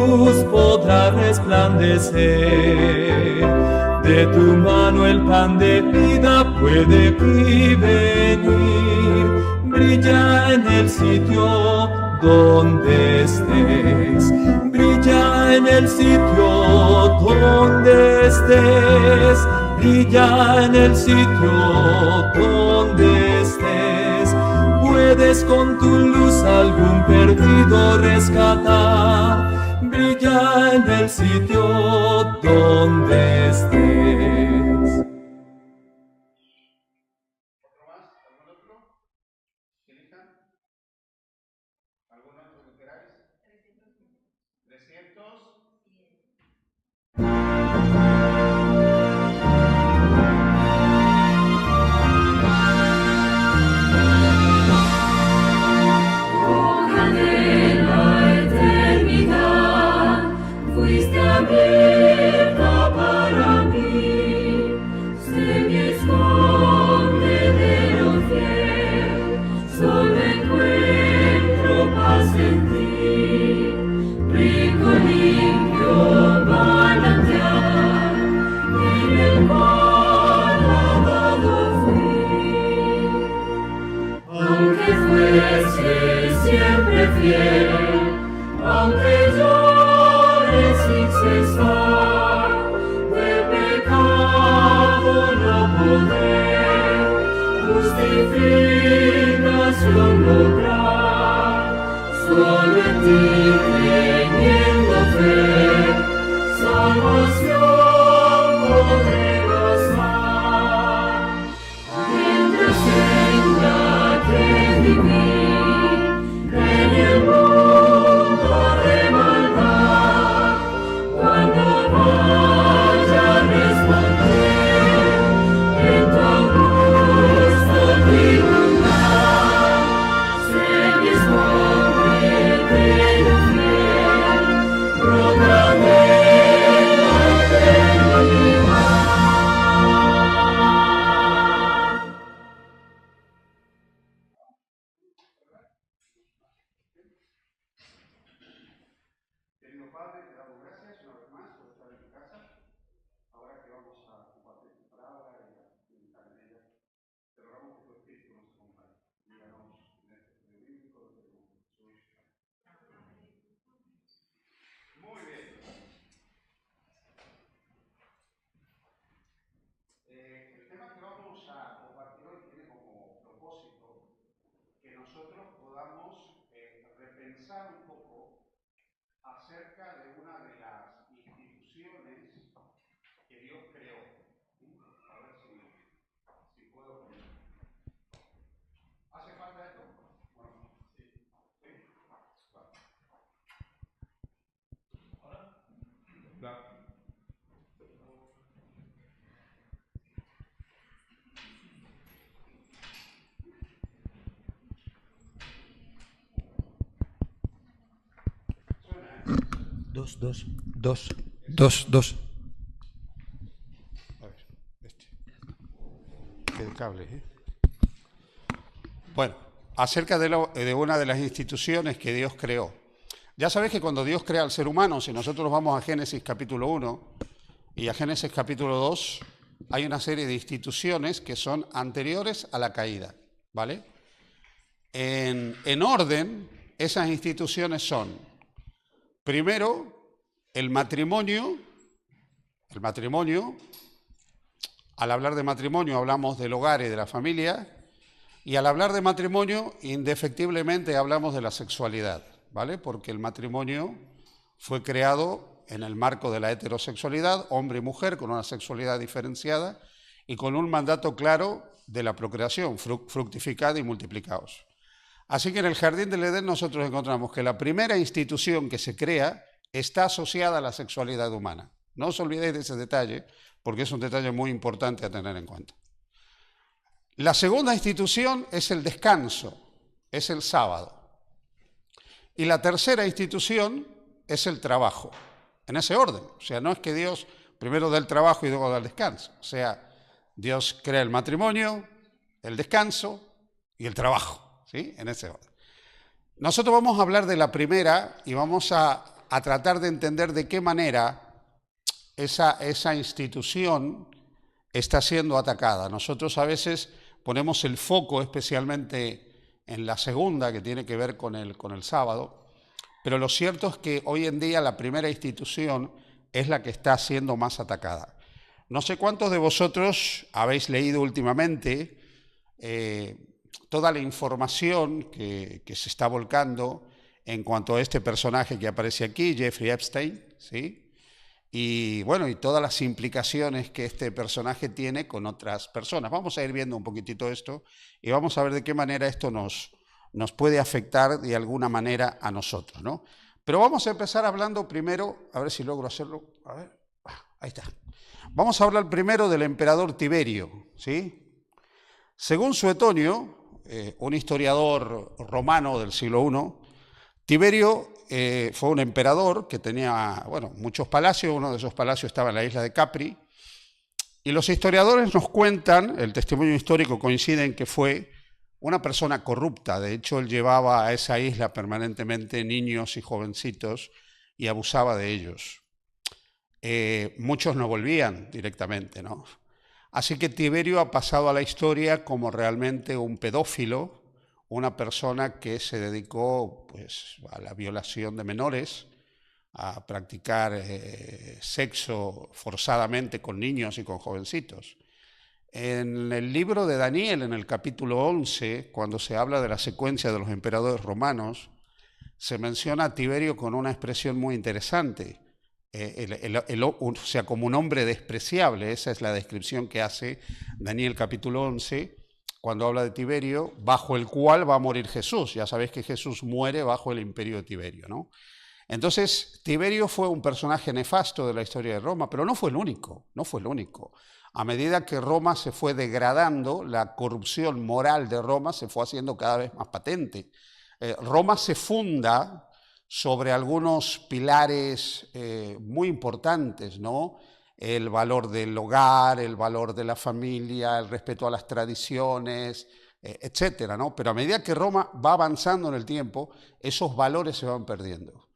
luz podrá resplandecer. De tu mano el pan de vida puede y venir. Brilla en el sitio donde estés. Brilla en el sitio donde estés. Brilla en el sitio donde estés. Puedes con tu luz algún perdido rescatar. Brilla en el sitio donde estés. ¿Otro más? ¿Algún otro? ¿Elijan? ¿Algún otro que queráis? 300. Aunque llore sin cesar, de pecado no poder, justificación lograr, solo en ti teniendo fe, salvación podré gozar. Mientras tenga que vivir en el mundo de maldad, cuando vaya a responder en tu augusto tribunal, sé mi nombre de fiel, proclamé la eternidad. Querido Padre, te damos gracias una vez más por estar en tu casa. Ahora que vamos a compartir tu palabra y a meditar en ella, te rogamos que tu Espíritu nos acompañe. Guíanos en este estudio bíblico de Jesús. Muy bien. El tema que vamos a compartir hoy tiene como propósito que nosotros podamos repensar un poco acerca de una de las instituciones que Dios creó. A ver si puedo poner. ¿Hace falta esto? Bueno, sí. ¿Sí? Vale. ¿Ahora? Claro. Suena, ¿eh? Dos. A ver, que el cable, ¿eh? Bueno, acerca de una de las instituciones que Dios creó. Ya sabéis que cuando Dios crea al ser humano, si nosotros vamos a Génesis capítulo 1 y a Génesis capítulo 2, hay una serie de instituciones que son anteriores a la caída, ¿vale? En orden, esas instituciones son, primero, el matrimonio. Al hablar de matrimonio hablamos del hogar y de la familia, y al hablar de matrimonio, indefectiblemente hablamos de la sexualidad, ¿vale? Porque el matrimonio fue creado en el marco de la heterosexualidad, hombre y mujer, con una sexualidad diferenciada y con un mandato claro de la procreación, fructificad y multiplicaos. Así que en el Jardín del Edén nosotros encontramos que la primera institución que se crea está asociada a la sexualidad humana. No os olvidéis de ese detalle, porque es un detalle muy importante a tener en cuenta. La segunda institución es el descanso, es el sábado. Y la tercera institución es el trabajo, en ese orden. O sea, no es que Dios primero da el trabajo y luego da el descanso. O sea, Dios crea el matrimonio, el descanso y el trabajo, ¿sí? En ese orden. Nosotros vamos a hablar de la primera y vamos a a tratar de entender de qué manera esa institución está siendo atacada. Nosotros a veces ponemos el foco especialmente en la segunda, que tiene que ver con el sábado, pero lo cierto es que hoy en día la primera institución es la que está siendo más atacada. No sé cuántos de vosotros habéis leído últimamente toda la información que se está volcando en cuanto a este personaje que aparece aquí, Jeffrey Epstein, ¿sí? Y bueno, y todas las implicaciones que este personaje tiene con otras personas. Vamos a ir viendo un poquitito esto y vamos a ver de qué manera esto nos puede afectar de alguna manera a nosotros, ¿no? Pero vamos a empezar hablando primero, a ver si logro hacerlo, a ver, ahí está. Vamos a hablar primero del emperador Tiberio, ¿sí? Según Suetonio, un historiador romano del siglo I, Tiberio fue un emperador que tenía, bueno, muchos palacios. Uno de esos palacios estaba en la isla de Capri, y los historiadores nos cuentan, el testimonio histórico coincide en que fue una persona corrupta. De hecho, él llevaba a esa isla permanentemente niños y jovencitos y abusaba de ellos. Muchos no volvían directamente, ¿no? Así que Tiberio ha pasado a la historia como realmente un pedófilo, una persona que se dedicó pues, a la violación de menores, a practicar sexo forzadamente con niños y con jovencitos. En el libro de Daniel, en el capítulo 11, cuando se habla de la secuencia de los emperadores romanos, se menciona a Tiberio con una expresión muy interesante, o sea, como un hombre despreciable. Esa es la descripción que hace Daniel capítulo 11, cuando habla de Tiberio, bajo el cual va a morir Jesús. Ya sabéis que Jesús muere bajo el imperio de Tiberio, ¿no? Entonces, Tiberio fue un personaje nefasto de la historia de Roma, pero no fue el único, no fue el único. A medida que Roma se fue degradando, la corrupción moral de Roma se fue haciendo cada vez más patente. Roma se funda sobre algunos pilares muy importantes, ¿no? El valor del hogar, el valor de la familia, el respeto a las tradiciones, etcétera, ¿no? Pero a medida que Roma va avanzando en el tiempo, esos valores se van perdiendo.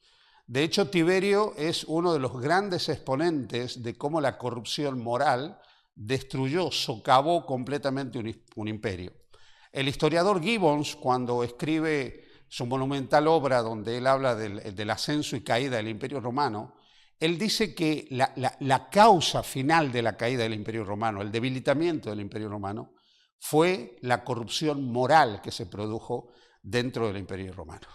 De hecho, Tiberio es uno de los grandes exponentes de cómo la corrupción moral destruyó, socavó completamente un imperio. El historiador Gibbons, cuando escribe su monumental obra donde él habla del ascenso y caída del Imperio Romano, él dice que la causa final de la caída del Imperio Romano, el debilitamiento del Imperio Romano, fue la corrupción moral que se produjo dentro del Imperio Romano.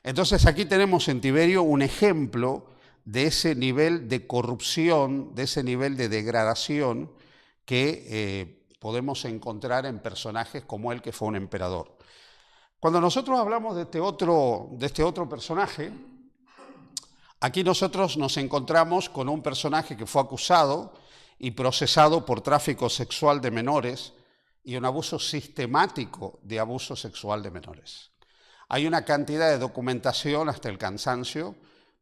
Entonces aquí tenemos en Tiberio un ejemplo de ese nivel de corrupción, de ese nivel de degradación que podemos encontrar en personajes como él, que fue un emperador. Cuando nosotros hablamos de este otro personaje, aquí nosotros nos encontramos con un personaje que fue acusado y procesado por tráfico sexual de menores y un abuso sistemático de abuso sexual de menores. Hay una cantidad de documentación hasta el cansancio,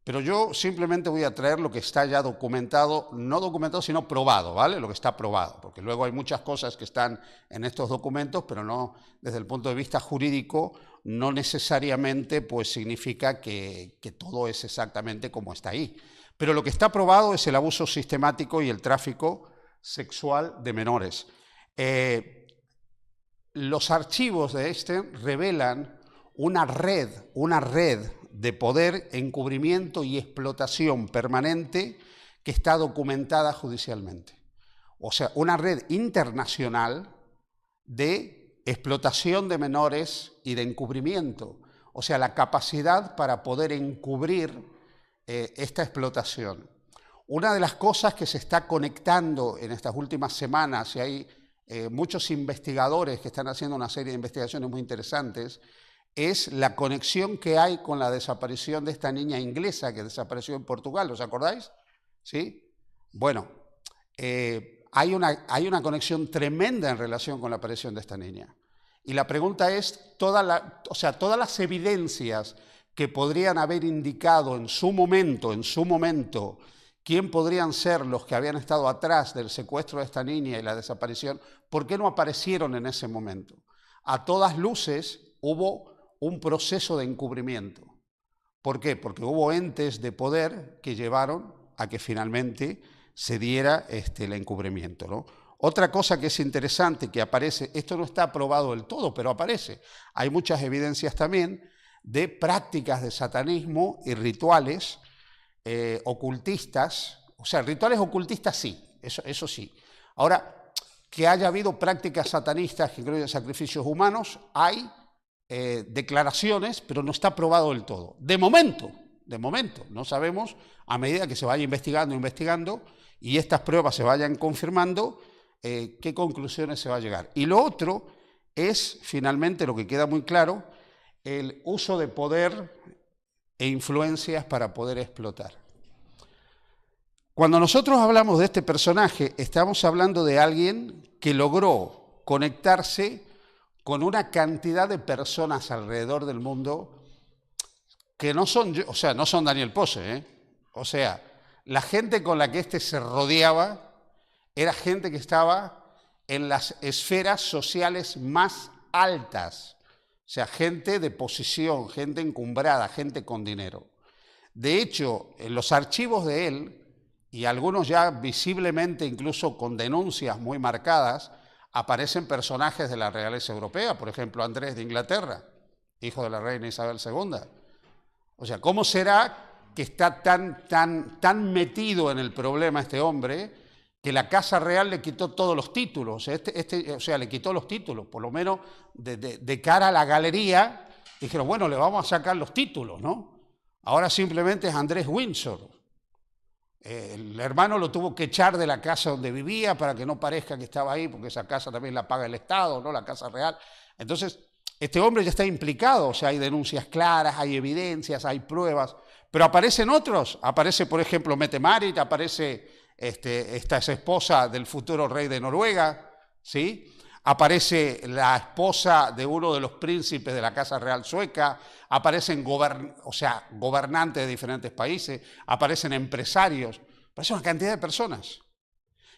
pero yo simplemente voy a traer lo que está ya documentado, no documentado, sino probado, ¿vale? Lo que está probado, porque luego hay muchas cosas que están en estos documentos, pero no, desde el punto de vista jurídico, no necesariamente pues significa que todo es exactamente como está ahí. Pero lo que está probado es el abuso sistemático y el tráfico sexual de menores. Los archivos de revelan una red de poder, encubrimiento y explotación permanente que está documentada judicialmente. O sea, una red internacional de explotación de menores y de encubrimiento. O sea, la capacidad para poder encubrir esta explotación. Una de las cosas que se está conectando en estas últimas semanas, y hay muchos investigadores que están haciendo una serie de investigaciones muy interesantes, es la conexión que hay con la desaparición de esta niña inglesa que desapareció en Portugal. ¿Os acordáis? ¿Sí? Bueno, hay una conexión tremenda en relación con la aparición de esta niña. Y la pregunta es, todas las evidencias que podrían haber indicado en su momento, quién podrían ser los que habían estado atrás del secuestro de esta niña y la desaparición, ¿por qué no aparecieron en ese momento? A todas luces hubo un proceso de encubrimiento. ¿Por qué? Porque hubo entes de poder que llevaron a que finalmente se diera el encubrimiento, ¿no? Otra cosa que es interesante que aparece, esto no está aprobado del todo, pero aparece. Hay muchas evidencias también de prácticas de satanismo y rituales ocultistas. O sea, rituales ocultistas sí, eso sí. Ahora, que haya habido prácticas satanistas que incluyen sacrificios humanos, hay declaraciones, pero no está aprobado del todo. De momento, no sabemos, a medida que se vaya investigando, y estas pruebas se vayan confirmando, qué conclusiones se va a llegar. Y lo otro es, finalmente, lo que queda muy claro, el uso de poder e influencias para poder explotar. Cuando nosotros hablamos de este personaje, estamos hablando de alguien que logró conectarse con una cantidad de personas alrededor del mundo que no son, o sea, no son Daniel Pose, ¿eh? O sea, la gente con la que este se rodeaba era gente que estaba en las esferas sociales más altas, o sea, gente de posición, gente encumbrada, gente con dinero. De hecho, en los archivos de él, y algunos ya visiblemente incluso con denuncias muy marcadas, aparecen personajes de la realeza europea, por ejemplo, Andrés de Inglaterra, hijo de la reina Isabel II. O sea, ¿cómo será que está tan metido en el problema este hombre que la Casa Real le quitó todos los títulos? O sea, le quitó los títulos, por lo menos de cara a la galería, dijeron, bueno, le vamos a sacar los títulos, ¿no? Ahora simplemente es Andrés Windsor. El hermano lo tuvo que echar de la casa donde vivía para que no parezca que estaba ahí, porque esa casa también la paga el Estado, ¿no? La Casa Real. Entonces, este hombre ya está implicado, o sea, hay denuncias claras, hay evidencias, hay pruebas, pero aparecen otros. Aparece, por ejemplo, Mette-Marit, aparece esta es esposa del futuro rey de Noruega, ¿sí? Aparece la esposa de uno de los príncipes de la Casa Real sueca, aparecen gobernantes de diferentes países, aparecen empresarios, aparece una cantidad de personas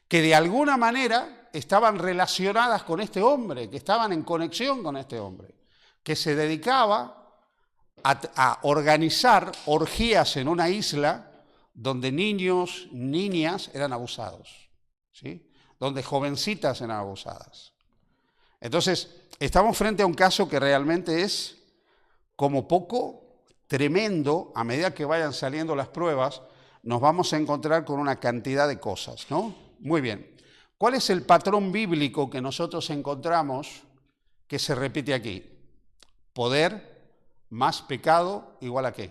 que de alguna manera estaban relacionadas con este hombre, que estaban en conexión con este hombre, que se dedicaba a organizar orgías en una isla donde niños, niñas eran abusados, ¿sí? Donde jovencitas eran abusadas. Entonces, estamos frente a un caso que realmente es como poco tremendo. A medida que vayan saliendo las pruebas, nos vamos a encontrar con una cantidad de cosas, ¿no? Muy bien. ¿Cuál es el patrón bíblico que nosotros encontramos que se repite aquí? Poder más pecado igual a ¿qué?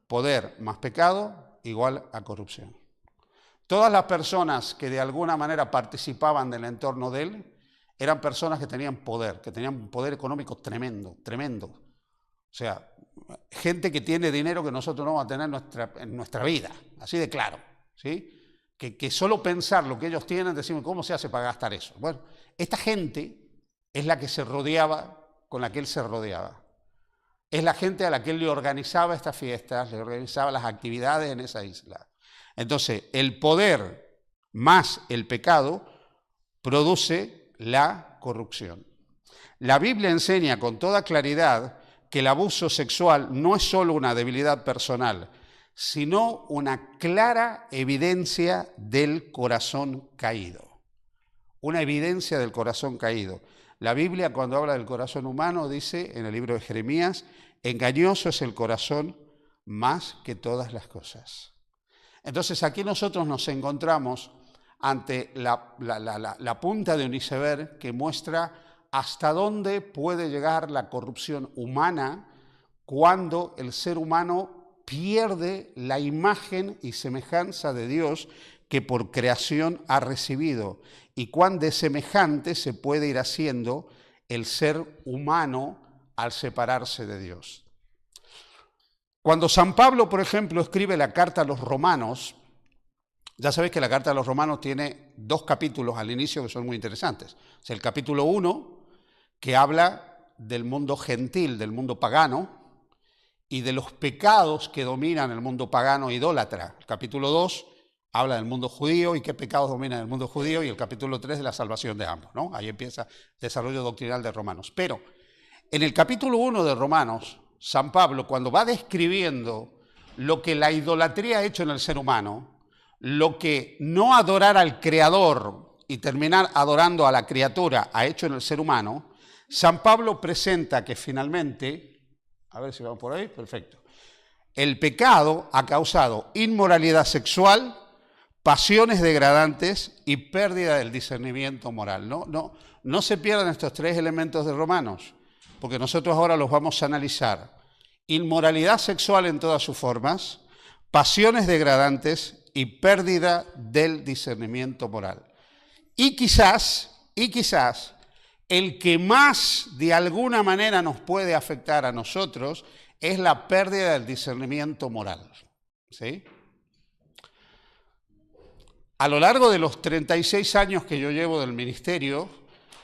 Poder más pecado igual a corrupción. Todas las personas que de alguna manera participaban del entorno de él eran personas que tenían un poder económico tremendo, tremendo. O sea, gente que tiene dinero que nosotros no vamos a tener en nuestra vida, así de claro, ¿sí? Que solo pensar lo que ellos tienen, decimos, ¿cómo se hace para gastar eso? Bueno, esta gente es la que se rodeaba, con la que él se rodeaba. Es la gente a la que él le organizaba estas fiestas, le organizaba las actividades en esa isla. Entonces, el poder más el pecado produce la corrupción. La Biblia enseña con toda claridad que el abuso sexual no es solo una debilidad personal, sino una clara evidencia del corazón caído. Una evidencia del corazón caído. La Biblia, cuando habla del corazón humano, dice en el libro de Jeremías, engañoso es el corazón más que todas las cosas. Entonces aquí nosotros nos encontramos ante la punta de un iceberg que muestra hasta dónde puede llegar la corrupción humana cuando el ser humano pierde la imagen y semejanza de Dios que por creación ha recibido, y cuán de semejante se puede ir haciendo el ser humano al separarse de Dios. Cuando San Pablo, por ejemplo, escribe la carta a los romanos, ya sabéis que la carta a los romanos tiene 2 capítulos al inicio que son muy interesantes. O sea, el capítulo 1, que habla del mundo gentil, del mundo pagano, y de los pecados que dominan el mundo pagano idólatra. El capítulo 2 habla del mundo judío y qué pecados dominan el mundo judío, y el capítulo 3 de la salvación de ambos, ¿no? Ahí empieza el desarrollo doctrinal de Romanos. Pero en el capítulo 1 de Romanos, San Pablo, cuando va describiendo lo que la idolatría ha hecho en el ser humano, lo que no adorar al Creador y terminar adorando a la criatura ha hecho en el ser humano, San Pablo presenta que finalmente, a ver si vamos por ahí, perfecto, el pecado ha causado inmoralidad sexual, pasiones degradantes y pérdida del discernimiento moral. No se pierdan estos tres elementos de Romanos, porque nosotros ahora los vamos a analizar. Inmoralidad sexual en todas sus formas, pasiones degradantes y pérdida del discernimiento moral. Y quizás, el que más de alguna manera nos puede afectar a nosotros es la pérdida del discernimiento moral. ¿Sí? A lo largo de los 36 años que yo llevo del ministerio,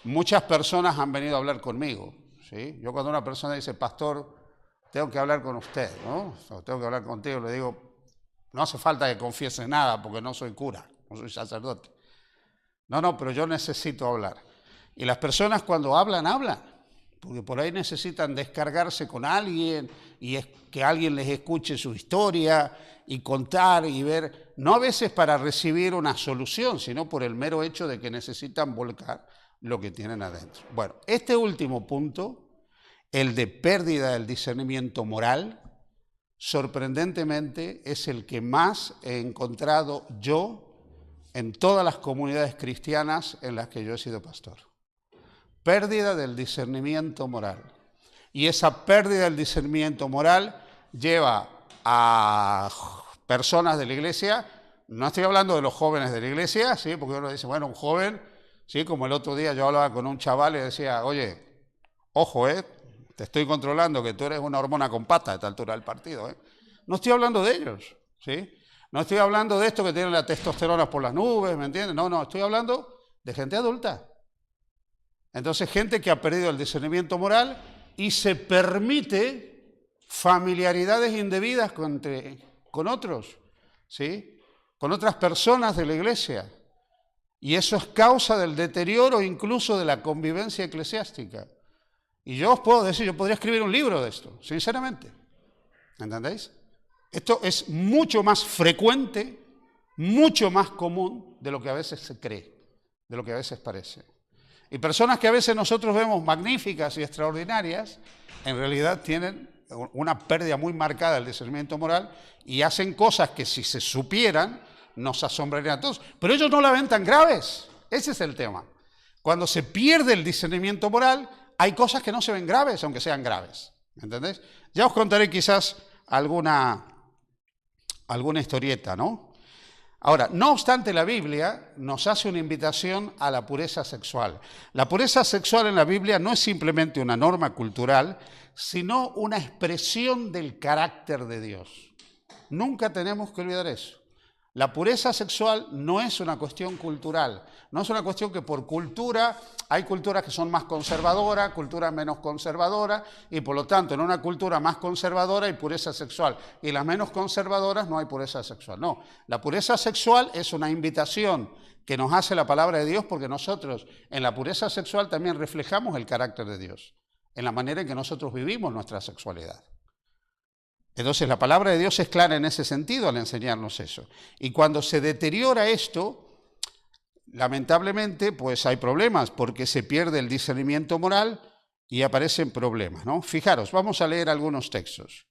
muchas personas han venido a hablar conmigo. ¿Sí? Yo cuando una persona dice, pastor, tengo que hablar con usted, ¿no? O tengo que hablar contigo, le digo, no hace falta que confiese nada porque no soy cura, no soy sacerdote. No, pero yo necesito hablar. Y las personas cuando hablan, porque por ahí necesitan descargarse con alguien y es que alguien les escuche su historia y contar y ver, no a veces para recibir una solución, sino por el mero hecho de que necesitan volcar lo que tienen adentro. Bueno, este último punto, el de pérdida del discernimiento moral, sorprendentemente es el que más he encontrado yo en todas las comunidades cristianas en las que yo he sido pastor. Pérdida del discernimiento moral. Y esa pérdida del discernimiento moral lleva a personas de la iglesia, no estoy hablando de los jóvenes de la iglesia, ¿sí? Porque uno dice, bueno, un joven, ¿sí? Como el otro día yo hablaba con un chaval y decía, oye, ojo, te estoy controlando que tú eres una hormona con pata a esta altura del partido. No estoy hablando de ellos, ¿sí? No estoy hablando de esto que tienen la testosterona por las nubes, ¿me entiendes? No, estoy hablando de gente adulta. Entonces, gente que ha perdido el discernimiento moral y se permite familiaridades indebidas con otros, ¿sí? Con otras personas de la iglesia. Y eso es causa del deterioro incluso de la convivencia eclesiástica. Y yo os puedo decir, yo podría escribir un libro de esto, sinceramente. ¿Entendéis? Esto es mucho más frecuente, mucho más común de lo que a veces se cree, de lo que a veces parece. Y personas que a veces nosotros vemos magníficas y extraordinarias, en realidad tienen una pérdida muy marcada del discernimiento moral y hacen cosas que si se supieran nos asombrarían a todos. Pero ellos no la ven tan graves. Ese es el tema. Cuando se pierde el discernimiento moral, hay cosas que no se ven graves, aunque sean graves. ¿Entendéis? Ya os contaré quizás alguna historieta, ¿no? Ahora, no obstante, la Biblia nos hace una invitación a la pureza sexual. La pureza sexual en la Biblia no es simplemente una norma cultural, sino una expresión del carácter de Dios. Nunca tenemos que olvidar eso. La pureza sexual no es una cuestión cultural, no es una cuestión que por cultura, hay culturas que son más conservadoras, culturas menos conservadoras, y por lo tanto en una cultura más conservadora hay pureza sexual, y las menos conservadoras no hay pureza sexual. No, la pureza sexual es una invitación que nos hace la palabra de Dios, porque nosotros en la pureza sexual también reflejamos el carácter de Dios, en la manera en que nosotros vivimos nuestra sexualidad. Entonces la palabra de Dios es clara en ese sentido al enseñarnos eso. Y cuando se deteriora esto, lamentablemente pues hay problemas porque se pierde el discernimiento moral y aparecen problemas, ¿no? Fijaros, vamos a leer algunos textos.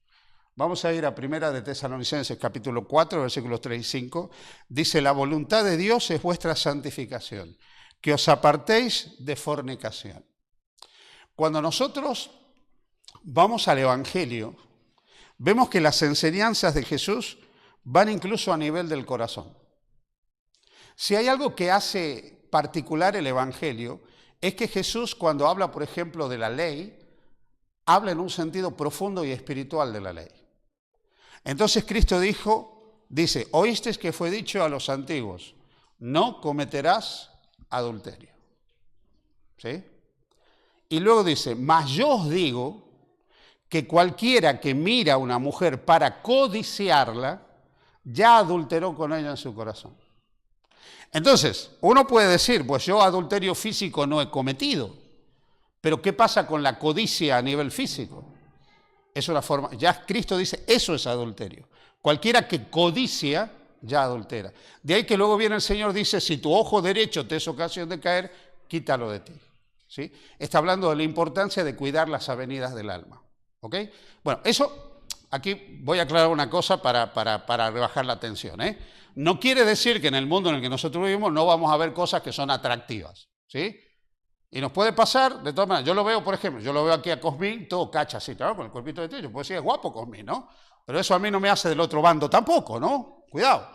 Vamos a ir a Primera de Tesalonicenses capítulo 4, versículos 3 y 5. Dice, la voluntad de Dios es vuestra santificación, que os apartéis de fornicación. Cuando nosotros vamos al Evangelio, vemos que las enseñanzas de Jesús van incluso a nivel del corazón. Si hay algo que hace particular el Evangelio, es que Jesús, cuando habla, por ejemplo, de la ley, habla en un sentido profundo y espiritual de la ley. Entonces Cristo dice, oísteis que fue dicho a los antiguos, no cometerás adulterio. ¿Sí? Y luego dice, mas yo os digo que cualquiera que mira a una mujer para codiciarla, ya adulteró con ella en su corazón. Entonces, uno puede decir, pues yo adulterio físico no he cometido, pero ¿qué pasa con la codicia a nivel físico? Es una forma, ya Cristo dice, eso es adulterio. Cualquiera que codicia, ya adultera. De ahí que luego viene el Señor, dice, si tu ojo derecho te es ocasión de caer, quítalo de ti. ¿Sí? Está hablando de la importancia de cuidar las avenidas del alma. ¿Ok? Bueno, eso, aquí voy a aclarar una cosa para rebajar la tensión. No quiere decir que en el mundo en el que nosotros vivimos no vamos a ver cosas que son atractivas. ¿Sí? Y nos puede pasar, de todas maneras, yo lo veo, por ejemplo, yo lo veo aquí a Cosmín, todo cacha así, ¿no? Con el cuerpito de tío, yo puedo decir, es guapo Cosmín, ¿no? Pero eso a mí no me hace del otro bando tampoco, ¿no? Cuidado.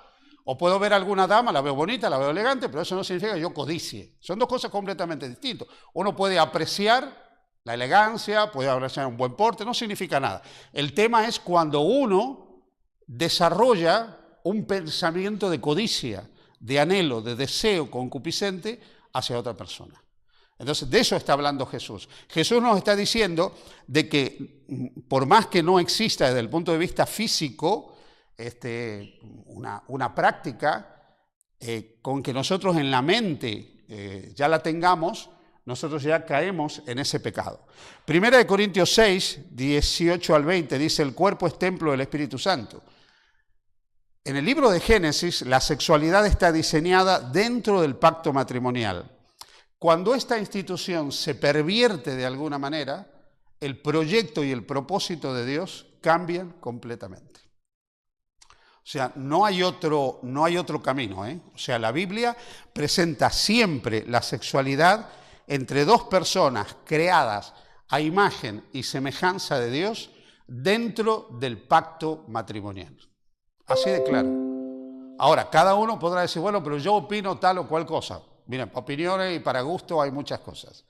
O puedo ver a alguna dama, la veo bonita, la veo elegante, pero eso no significa que yo codicie. Son dos cosas completamente distintas. Uno puede apreciar la elegancia, puede apreciar un buen porte, no significa nada. El tema es cuando uno desarrolla un pensamiento de codicia, de anhelo, de deseo concupiscente hacia otra persona. Entonces, de eso está hablando Jesús. Jesús nos está diciendo de que, por más que no exista desde el punto de vista físico, una práctica con que nosotros en la mente ya la tengamos, nosotros ya caemos en ese pecado. Primera de Corintios 6, 18 al 20, dice, el cuerpo es templo del Espíritu Santo. En el libro de Génesis, la sexualidad está diseñada dentro del pacto matrimonial. Cuando esta institución se pervierte de alguna manera, el proyecto y el propósito de Dios cambian completamente. O sea, no hay otro camino, O sea, la Biblia presenta siempre la sexualidad entre dos personas creadas a imagen y semejanza de Dios dentro del pacto matrimonial. Así de claro. Ahora, cada uno podrá decir, bueno, pero yo opino tal o cual cosa. Miren, para opiniones y para gusto hay muchas cosas.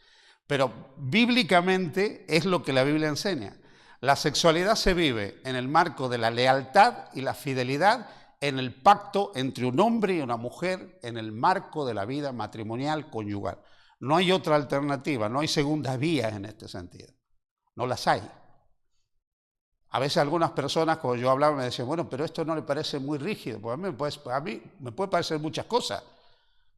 Pero bíblicamente es lo que la Biblia enseña. La sexualidad se vive en el marco de la lealtad y la fidelidad en el pacto entre un hombre y una mujer en el marco de la vida matrimonial conyugal. No hay otra alternativa, no hay segundas vías en este sentido. No las hay. A veces algunas personas, cuando yo hablaba, me decían, bueno, pero esto no le parece muy rígido, porque a mí me puede parecer muchas cosas,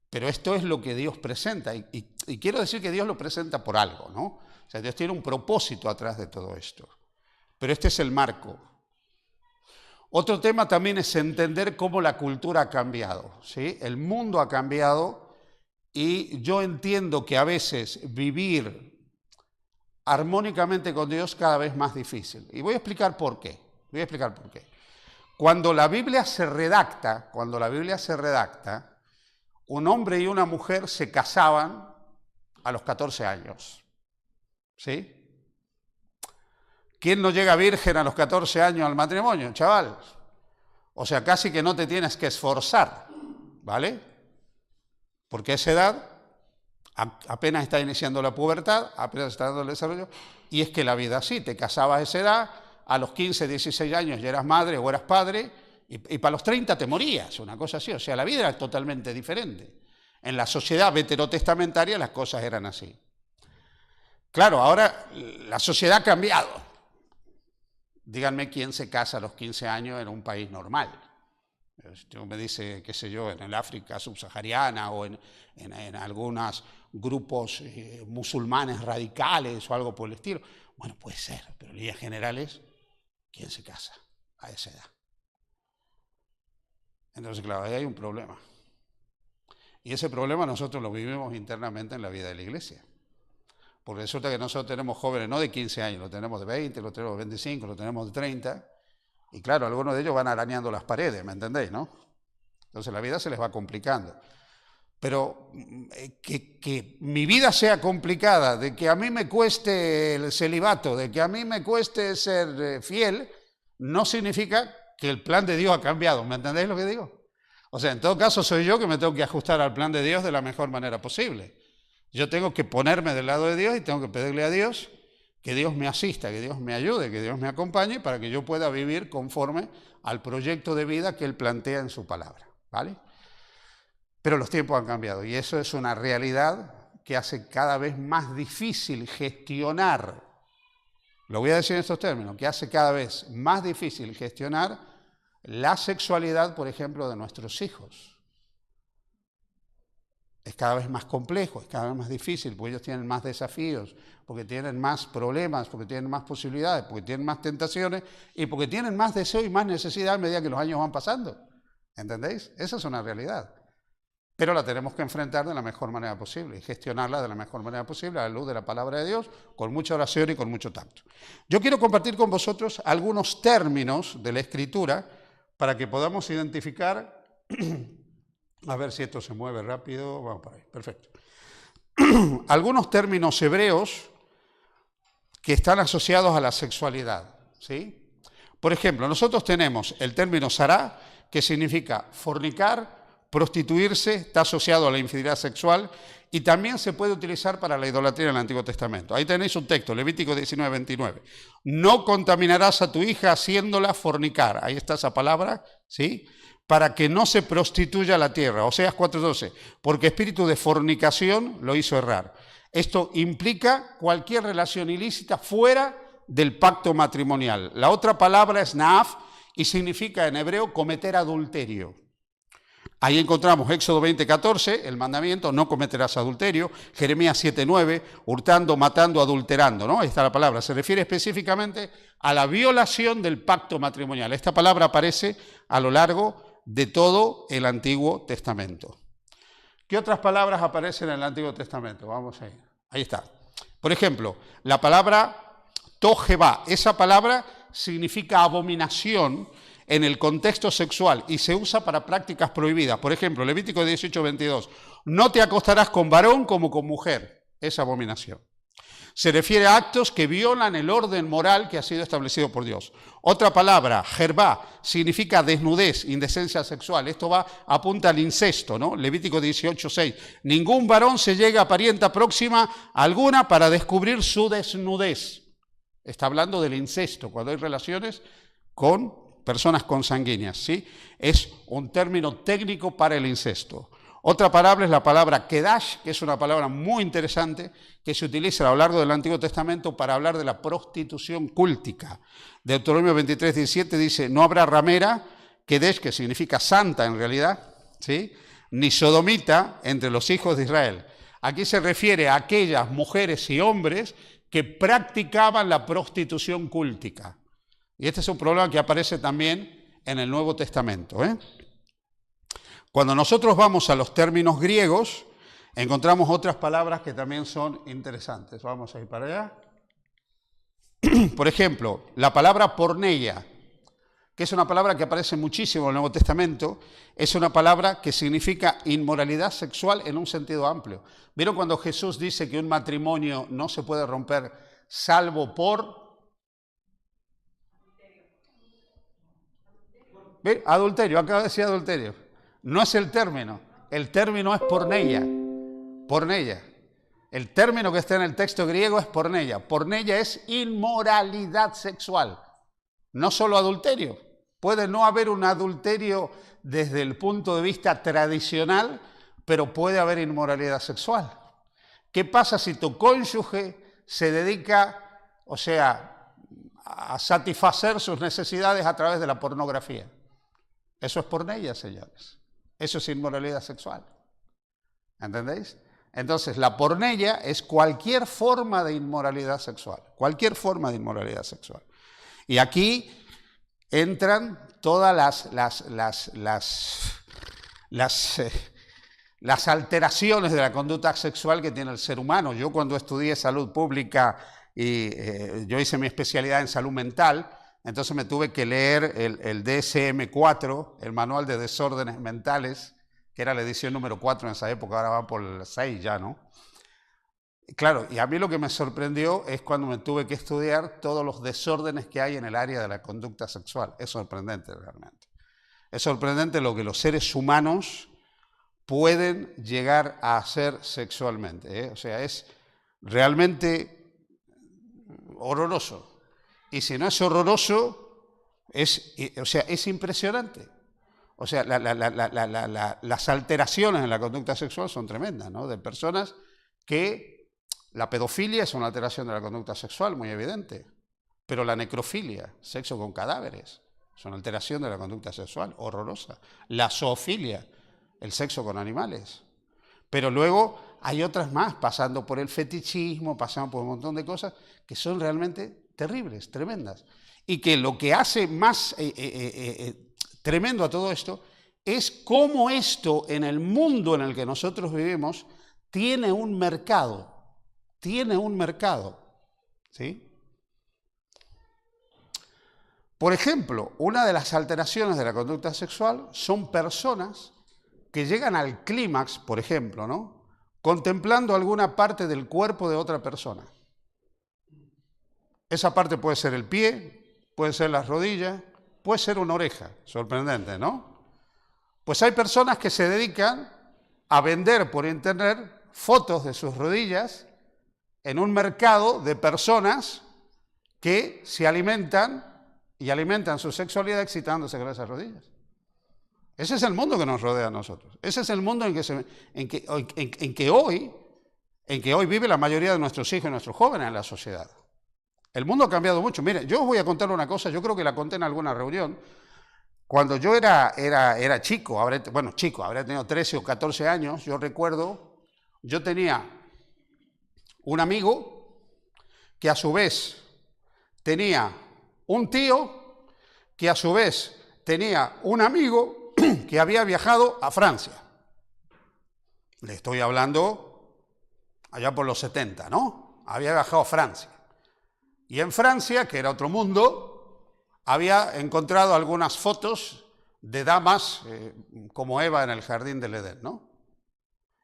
pero esto es lo que Dios presenta, y quiero decir que Dios lo presenta por algo, ¿no? O sea, Dios tiene un propósito atrás de todo esto, pero este es el marco. Otro tema también es entender cómo la cultura ha cambiado, ¿sí? El mundo ha cambiado, y yo entiendo que a veces vivir armónicamente con Dios cada vez más difícil. Y voy a explicar por qué. Cuando la Biblia se redacta, un hombre y una mujer se casaban a los 14 años. ¿Sí? ¿Quién no llega virgen a los 14 años al matrimonio, chaval? O sea, casi que no te tienes que esforzar, ¿vale? Porque a esa edad apenas está iniciando la pubertad, apenas está dando el desarrollo, y es que la vida así, te casabas a esa edad, a los 15, 16 años ya eras madre o eras padre, y para los 30 te morías, una cosa así, o sea, la vida era totalmente diferente. En la sociedad veterotestamentaria las cosas eran así. Claro, ahora la sociedad ha cambiado. Díganme quién se casa a los 15 años en un país normal. Usted me dice, qué sé yo, en el África subsahariana o en algunos grupos musulmanes radicales o algo por el estilo. Bueno, puede ser, pero en líneas generales, ¿quién se casa a esa edad? Entonces, claro, ahí hay un problema. Y ese problema nosotros lo vivimos internamente en la vida de la iglesia. Porque resulta que nosotros tenemos jóvenes no de 15 años, lo tenemos de 20, lo tenemos de 25, lo tenemos de 30. Y claro, algunos de ellos van arañando las paredes, ¿me entendéis, no? Entonces la vida se les va complicando. Pero que mi vida sea complicada, de que a mí me cueste el celibato, de que a mí me cueste ser fiel, no significa que el plan de Dios ha cambiado, ¿me entendéis lo que digo? O sea, en todo caso soy yo que me tengo que ajustar al plan de Dios de la mejor manera posible. Yo tengo que ponerme del lado de Dios y tengo que pedirle a Dios que Dios me asista, que Dios me ayude, que Dios me acompañe para que yo pueda vivir conforme al proyecto de vida que Él plantea en su palabra, ¿vale? Pero los tiempos han cambiado y eso es una realidad que hace cada vez más difícil gestionar, lo voy a decir en estos términos, que hace cada vez más difícil gestionar la sexualidad, por ejemplo, de nuestros hijos. es cada vez más complejo, es cada vez más difícil, porque ellos tienen más desafíos, porque tienen más problemas, porque tienen más posibilidades, porque tienen más tentaciones y porque tienen más deseo y más necesidad a medida que los años van pasando. ¿Entendéis? Esa es una realidad. Pero la tenemos que enfrentar de la mejor manera posible y gestionarla de la mejor manera posible a la luz de la palabra de Dios, con mucha oración y con mucho tacto. Yo quiero compartir con vosotros algunos términos de la Escritura para que podamos identificar, a ver si esto se mueve rápido, vamos por ahí, perfecto. Algunos términos hebreos que están asociados a la sexualidad, ¿sí? Por ejemplo, nosotros tenemos el término sará, que significa fornicar, prostituirse, está asociado a la infidelidad sexual y también se puede utilizar para la idolatría en el Antiguo Testamento. Ahí tenéis un texto, Levítico 19:29. No contaminarás a tu hija haciéndola fornicar. Ahí está esa palabra, ¿sí? Para que no se prostituya la tierra. Oseas 4:12. Porque espíritu de fornicación lo hizo errar. Esto implica cualquier relación ilícita fuera del pacto matrimonial. La otra palabra es naaf y significa en hebreo cometer adulterio. Ahí encontramos Éxodo 20:14, el mandamiento, no cometerás adulterio, Jeremías 7:9, hurtando, matando, adulterando, ¿no? Ahí está la palabra, se refiere específicamente a la violación del pacto matrimonial. Esta palabra aparece a lo largo de todo el Antiguo Testamento. ¿Qué otras palabras aparecen en el Antiguo Testamento? Vamos a ir. Ahí está. Por ejemplo, la palabra tojebá, esa palabra significa abominación en el contexto sexual y se usa para prácticas prohibidas. Por ejemplo, Levítico 18:22, no te acostarás con varón como con mujer, es abominación. Se refiere a actos que violan el orden moral que ha sido establecido por Dios. Otra palabra, jerbá, significa desnudez, indecencia sexual. Esto apunta al incesto, ¿no? Levítico 18:6, ningún varón se llega a parienta próxima alguna para descubrir su desnudez. Está hablando del incesto, cuando hay relaciones con personas consanguíneas, ¿sí? Es un término técnico para el incesto. Otra palabra es la palabra kedash, que es una palabra muy interesante que se utiliza a lo largo del Antiguo Testamento para hablar de la prostitución cúltica. Deuteronomio 23:17 dice, no habrá ramera, kedesh, que significa santa en realidad, ¿sí? Ni sodomita entre los hijos de Israel. Aquí se refiere a aquellas mujeres y hombres que practicaban la prostitución cúltica. Y este es un problema que aparece también en el Nuevo Testamento, ¿eh? Cuando nosotros vamos a los términos griegos, encontramos otras palabras que también son interesantes. Vamos a ir para allá. Por ejemplo, la palabra porneia, que es una palabra que aparece muchísimo en el Nuevo Testamento, es una palabra que significa inmoralidad sexual en un sentido amplio. ¿Vieron cuando Jesús dice que un matrimonio no se puede romper salvo por ¿ve? Adulterio, acaba de decir adulterio. No es el término es porneia. Porneia. El término que está en el texto griego es porneia. Porneia es inmoralidad sexual. No solo adulterio. Puede no haber un adulterio desde el punto de vista tradicional, pero puede haber inmoralidad sexual. ¿Qué pasa si tu cónyuge se dedica, a satisfacer sus necesidades a través de la pornografía? Eso es porneia, señores. Eso es inmoralidad sexual. ¿Entendéis? Entonces, la porneia es cualquier forma de inmoralidad sexual. Cualquier forma de inmoralidad sexual. Y aquí entran todas las alteraciones de la conducta sexual que tiene el ser humano. Yo cuando estudié salud pública y yo hice mi especialidad en salud mental, entonces me tuve que leer el DSM-4, el Manual de Desórdenes Mentales, que era la edición número 4 en esa época, ahora va por el 6 ya, ¿no? Claro, y a mí lo que me sorprendió es cuando me tuve que estudiar todos los desórdenes que hay en el área de la conducta sexual. Es sorprendente realmente. Es sorprendente lo que los seres humanos pueden llegar a hacer sexualmente, ¿eh? O sea, es realmente horroroso. Y si no es horroroso, es impresionante. O sea, las alteraciones en la conducta sexual son tremendas, ¿no? De personas que la pedofilia es una alteración de la conducta sexual, muy evidente. Pero la necrofilia, sexo con cadáveres, es una alteración de la conducta sexual, horrorosa. La zoofilia, el sexo con animales. Pero luego hay otras más, pasando por el fetichismo, pasando por un montón de cosas que son realmente terribles, tremendas. Y que lo que hace más tremendo a todo esto es cómo esto en el mundo en el que nosotros vivimos tiene un mercado, ¿sí? Por ejemplo, una de las alteraciones de la conducta sexual son personas que llegan al clímax, por ejemplo, ¿no?, contemplando alguna parte del cuerpo de otra persona. Esa parte puede ser el pie, puede ser las rodillas, puede ser una oreja. Sorprendente, ¿no? Pues hay personas que se dedican a vender por internet fotos de sus rodillas en un mercado de personas que se alimentan y alimentan su sexualidad excitándose con esas rodillas. Ese es el mundo que nos rodea a nosotros. Ese es el mundo en que hoy vive la mayoría de nuestros hijos y nuestros jóvenes en la sociedad. El mundo ha cambiado mucho. Mire, yo os voy a contar una cosa, yo creo que la conté en alguna reunión. Cuando yo era chico, habré tenido 13 o 14 años, yo recuerdo, yo tenía un amigo que a su vez tenía un tío que a su vez tenía un amigo que había viajado a Francia. Le estoy hablando allá por los 70, ¿no? Había viajado a Francia. Y en Francia, que era otro mundo, había encontrado algunas fotos de damas como Eva en el jardín del Edén, ¿no?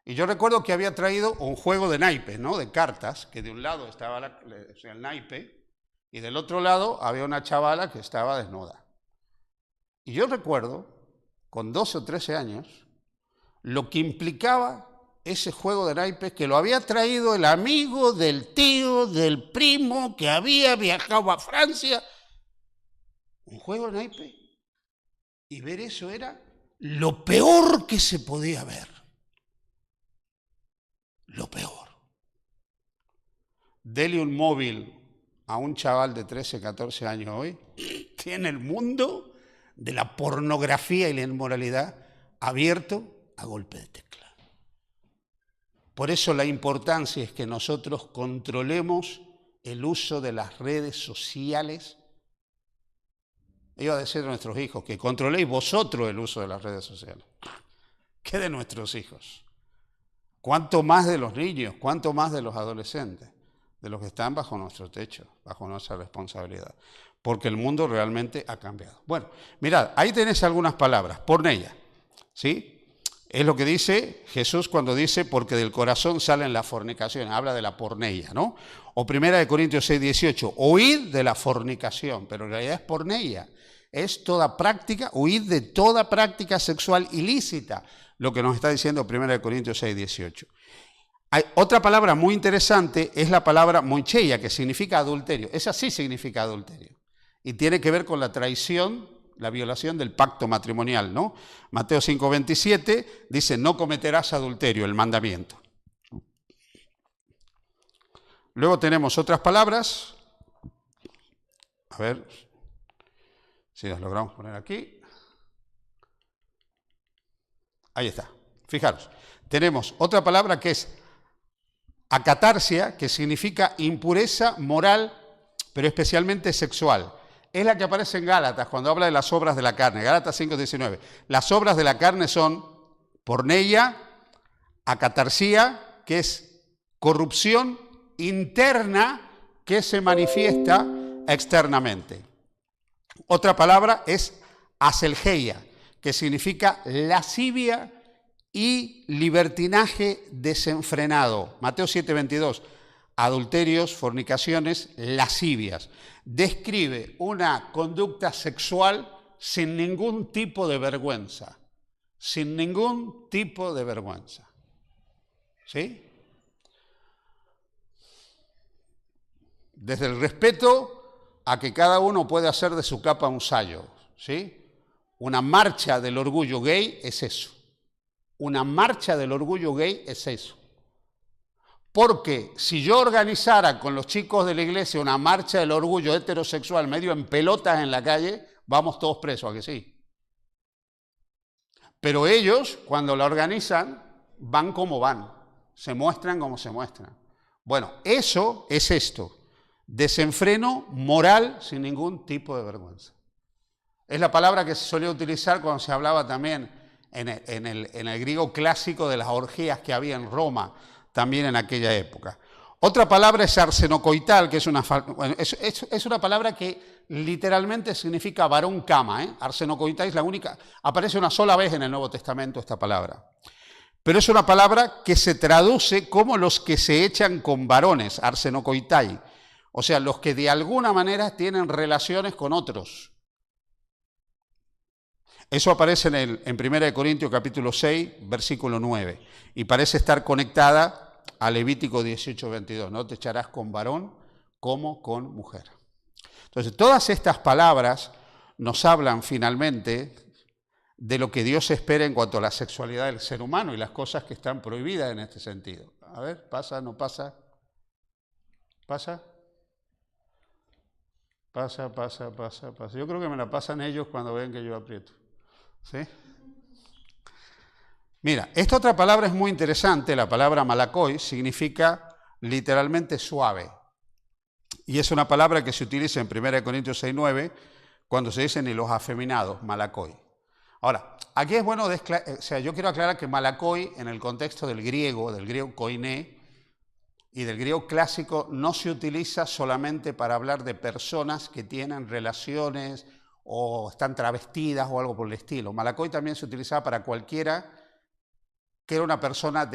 Y yo recuerdo que había traído un juego de naipes, ¿no?, de cartas, que de un lado estaba el naipe y del otro lado había una chavala que estaba desnuda. Y yo recuerdo, con 12 o 13 años, lo que implicaba ese juego de naipes, que lo había traído el amigo del tío, del primo, que había viajado a Francia. Un juego de naipes. Y ver eso era lo peor que se podía ver. Lo peor. Dele un móvil a un chaval de 13, 14 años hoy, tiene el mundo de la pornografía y la inmoralidad abierto a golpe de tecla. Por eso la importancia es que nosotros controlemos el uso de las redes sociales. Iba a decir a nuestros hijos, que controléis vosotros el uso de las redes sociales. ¿Qué de nuestros hijos? ¿Cuánto más de los niños? ¿Cuánto más de los adolescentes? De los que están bajo nuestro techo, bajo nuestra responsabilidad. Porque el mundo realmente ha cambiado. Bueno, mirad, ahí tenéis algunas palabras. Porneia, ¿sí? Es lo que dice Jesús cuando dice, porque del corazón salen las fornicaciones. Habla de la porneia, ¿no? O 1 Corintios 6, 18. Huid de la fornicación, pero en realidad es porneia. Es toda práctica, huid de toda práctica sexual ilícita. Lo que nos está diciendo 1 Corintios 6, 18. Hay otra palabra muy interesante, es la palabra moicheia, que significa adulterio. Esa sí significa adulterio. Y tiene que ver con la traición, la violación del pacto matrimonial, ¿no? Mateo 5:27 dice, no cometerás adulterio, el mandamiento. Luego tenemos otras palabras. A ver si las logramos poner aquí. Ahí está. Fijaros, tenemos otra palabra que es acatarsia, que significa impureza moral, pero especialmente sexual. Es la que aparece en Gálatas cuando habla de las obras de la carne. Gálatas 5:19. Las obras de la carne son porneia, acatarsia, que es corrupción interna que se manifiesta externamente. Otra palabra es aselgeia, que significa lascivia y libertinaje desenfrenado. Mateo 7:22. Adulterios, fornicaciones, lascivias. Describe una conducta sexual sin ningún tipo de vergüenza. Sin ningún tipo de vergüenza. ¿Sí? Desde el respeto a que cada uno puede hacer de su capa un sayo. ¿Sí? Una marcha del orgullo gay es eso. Una marcha del orgullo gay es eso. Porque si yo organizara con los chicos de la iglesia una marcha del orgullo heterosexual medio en pelotas en la calle, vamos todos presos, ¿a que sí? Pero ellos, cuando la organizan, van como van, se muestran como se muestran. Bueno, eso es esto, desenfreno moral sin ningún tipo de vergüenza. Es la palabra que se solía utilizar cuando se hablaba también en el griego clásico de las orgías que había en Roma, también en aquella época. Otra palabra es arsenocoital, que es una palabra que literalmente significa varón cama. Arsenocoital es la única, aparece una sola vez en el Nuevo Testamento esta palabra. Pero es una palabra que se traduce como los que se echan con varones, arsenocoitai. O sea, los que de alguna manera tienen relaciones con otros. Eso aparece en 1 Corintios capítulo 6, versículo 9. Y parece estar conectada a Levítico 18, 22. No te echarás con varón como con mujer. Entonces, todas estas palabras nos hablan finalmente de lo que Dios espera en cuanto a la sexualidad del ser humano y las cosas que están prohibidas en este sentido. A ver, ¿pasa? ¿No pasa? ¿Pasa? Pasa. Yo creo que me la pasan ellos cuando ven que yo aprieto. ¿Sí? Mira, esta otra palabra es muy interesante, la palabra malakoi, significa literalmente suave. Y es una palabra que se utiliza en 1 Corintios 6:9 cuando se dicen ni los afeminados, malakoi. Ahora, aquí es bueno, yo quiero aclarar que malakoi en el contexto del griego koiné y del griego clásico no se utiliza solamente para hablar de personas que tienen relaciones o están travestidas o algo por el estilo. Malakoi también se utilizaba para cualquiera que era una persona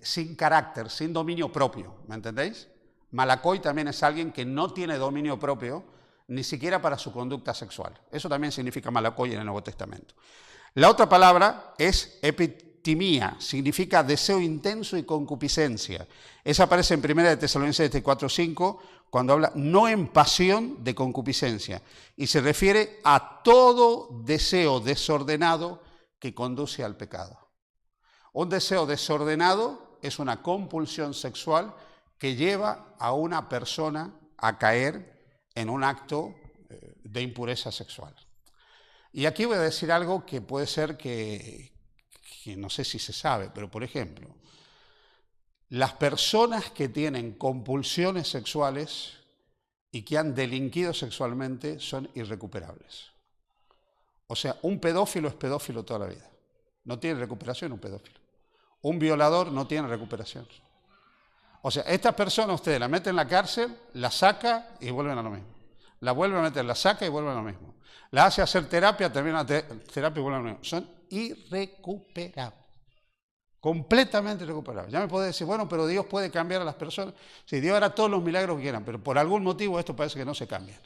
sin carácter, sin dominio propio, ¿me entendéis? Malakoi también es alguien que no tiene dominio propio, ni siquiera para su conducta sexual. Eso también significa malakoi en el Nuevo Testamento. La otra palabra es epitimía, significa deseo intenso y concupiscencia. Esa aparece en 1 Tesalonicenses 4:5, cuando habla no en pasión de concupiscencia, y se refiere a todo deseo desordenado que conduce al pecado. Un deseo desordenado es una compulsión sexual que lleva a una persona a caer en un acto de impureza sexual. Y aquí voy a decir algo que puede ser que no sé si se sabe, pero por ejemplo, las personas que tienen compulsiones sexuales y que han delinquido sexualmente son irrecuperables. O sea, un pedófilo es pedófilo toda la vida. No tiene recuperación un pedófilo. Un violador no tiene recuperación. O sea, esta persona ustedes la meten en la cárcel, la saca y vuelven a lo mismo. La vuelven a meter, la saca y vuelven a lo mismo. La hace hacer terapia, termina terapia y vuelven a lo mismo. Son irrecuperables. Completamente irrecuperables. Ya me puede decir, bueno, pero Dios puede cambiar a las personas. Sí, Dios hará todos los milagros que quieran, pero por algún motivo esto parece que no se cambia.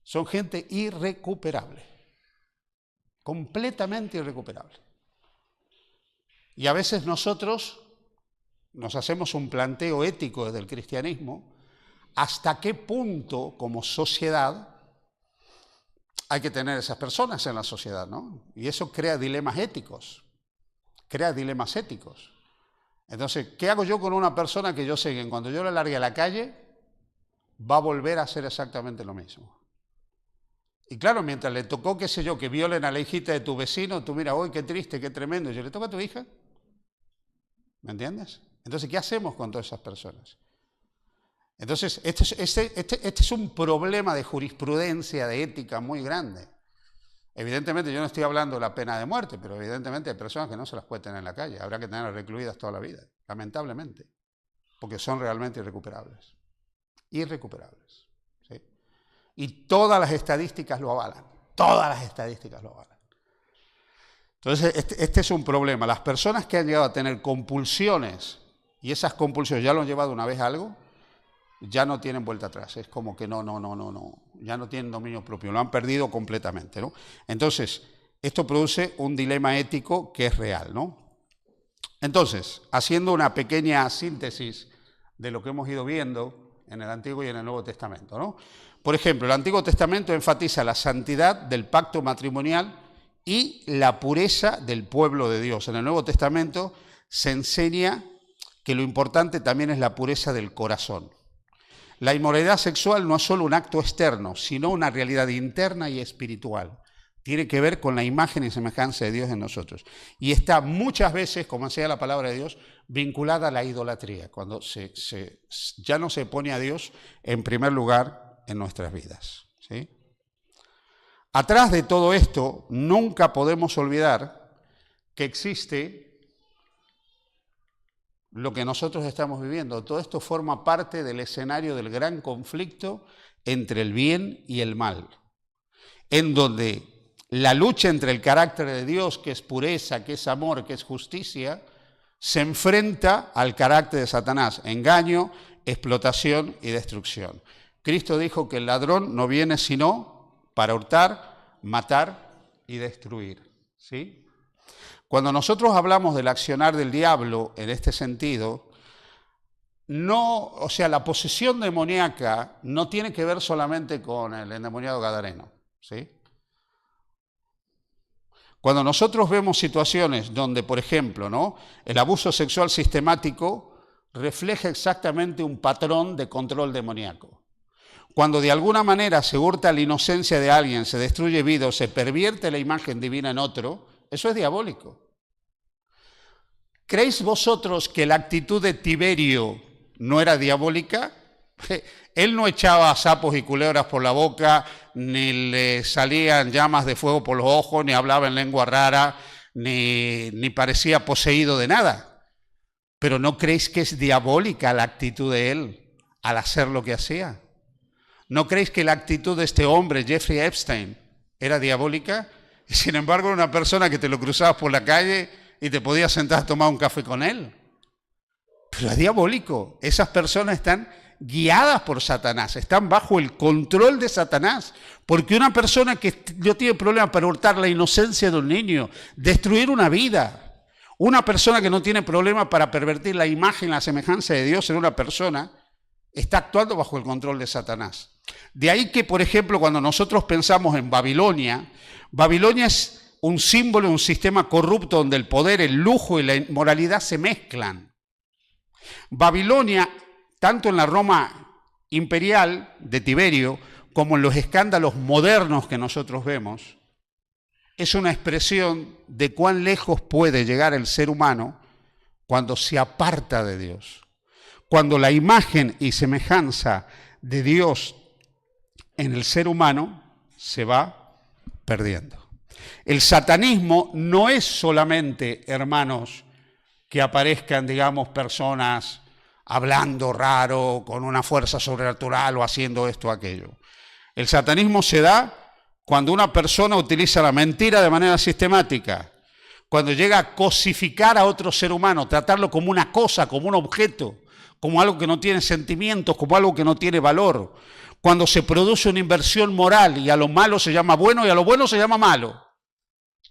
Son gente irrecuperable. Completamente irrecuperable. Y a veces nosotros nos hacemos un planteo ético desde el cristianismo, hasta qué punto como sociedad hay que tener esas personas en la sociedad, ¿no? Y eso crea dilemas éticos, Entonces, ¿qué hago yo con una persona que yo sé que cuando yo la largue a la calle va a volver a hacer exactamente lo mismo? Y claro, mientras le tocó, qué sé yo, que violen a la hijita de tu vecino, tú mira, uy, qué triste, qué tremendo, y yo le toca a tu hija, ¿me entiendes? Entonces, ¿qué hacemos con todas esas personas? Entonces, este es un problema de jurisprudencia, de ética muy grande. Evidentemente, yo no estoy hablando de la pena de muerte, pero evidentemente hay personas que no se las puede tener en la calle. Habrá que tenerlas recluidas toda la vida, lamentablemente, porque son realmente irrecuperables. Irrecuperables. ¿Sí? Y todas las estadísticas lo avalan. Entonces, este es un problema. Las personas que han llegado a tener compulsiones, y esas compulsiones ya lo han llevado una vez a algo, ya no tienen vuelta atrás. Es como que no, ya no tienen dominio propio, lo han perdido completamente, ¿no? Entonces, esto produce un dilema ético que es real, ¿no? Entonces, haciendo una pequeña síntesis de lo que hemos ido viendo en el Antiguo y en el Nuevo Testamento, ¿no? Por ejemplo, el Antiguo Testamento enfatiza la santidad del pacto matrimonial y la pureza del pueblo de Dios. En el Nuevo Testamento se enseña que lo importante también es la pureza del corazón. La inmoralidad sexual no es solo un acto externo, sino una realidad interna y espiritual. tiene que ver con la imagen y semejanza de Dios en nosotros. Y está muchas veces, como decía la palabra de Dios, vinculada a la idolatría, cuando ya no se pone a Dios en primer lugar en nuestras vidas, ¿sí? Atrás de todo esto, nunca podemos olvidar que existe lo que nosotros estamos viviendo. Todo esto forma parte del escenario del gran conflicto entre el bien y el mal, en donde la lucha entre el carácter de Dios, que es pureza, que es amor, que es justicia, se enfrenta al carácter de Satanás, engaño, explotación y destrucción. Cristo dijo que el ladrón no viene sino para hurtar, matar y destruir, ¿sí? Cuando nosotros hablamos del accionar del diablo en este sentido, la posesión demoníaca no tiene que ver solamente con el endemoniado gadareno, ¿sí? Cuando nosotros vemos situaciones donde, por ejemplo, ¿no?, el abuso sexual sistemático refleja exactamente un patrón de control demoníaco. Cuando de alguna manera se hurta la inocencia de alguien, se destruye vida o se pervierte la imagen divina en otro, eso es diabólico. ¿Creéis vosotros que la actitud de Tiberio no era diabólica? Él no echaba sapos y culebras por la boca, ni le salían llamas de fuego por los ojos, ni hablaba en lengua rara, ni parecía poseído de nada. Pero ¿no creéis que es diabólica la actitud de él al hacer lo que hacía? ¿No creéis que la actitud de este hombre, Jeffrey Epstein, era diabólica? Y sin embargo, era una persona que te lo cruzabas por la calle y te podías sentar a tomar un café con él. Pero es diabólico. Esas personas están guiadas por Satanás, están bajo el control de Satanás, porque una persona que no tiene problema para hurtar la inocencia de un niño, destruir una vida, una persona que no tiene problema para pervertir la imagen, la semejanza de Dios en una persona, está actuando bajo el control de Satanás. De ahí que, por ejemplo, cuando nosotros pensamos en Babilonia, Babilonia es un símbolo de un sistema corrupto donde el poder, el lujo y la inmoralidad se mezclan. Babilonia, tanto en la Roma imperial de Tiberio como en los escándalos modernos que nosotros vemos, es una expresión de cuán lejos puede llegar el ser humano cuando se aparta de Dios, cuando la imagen y semejanza de Dios en el ser humano se va perdiendo. El satanismo no es solamente, hermanos, que aparezcan, digamos, personas hablando raro, con una fuerza sobrenatural o haciendo esto o aquello. El satanismo se da cuando una persona utiliza la mentira de manera sistemática, cuando llega a cosificar a otro ser humano, tratarlo como una cosa, como un objeto, como algo que no tiene sentimientos, como algo que no tiene valor, cuando se produce una inversión moral y a lo malo se llama bueno y a lo bueno se llama malo.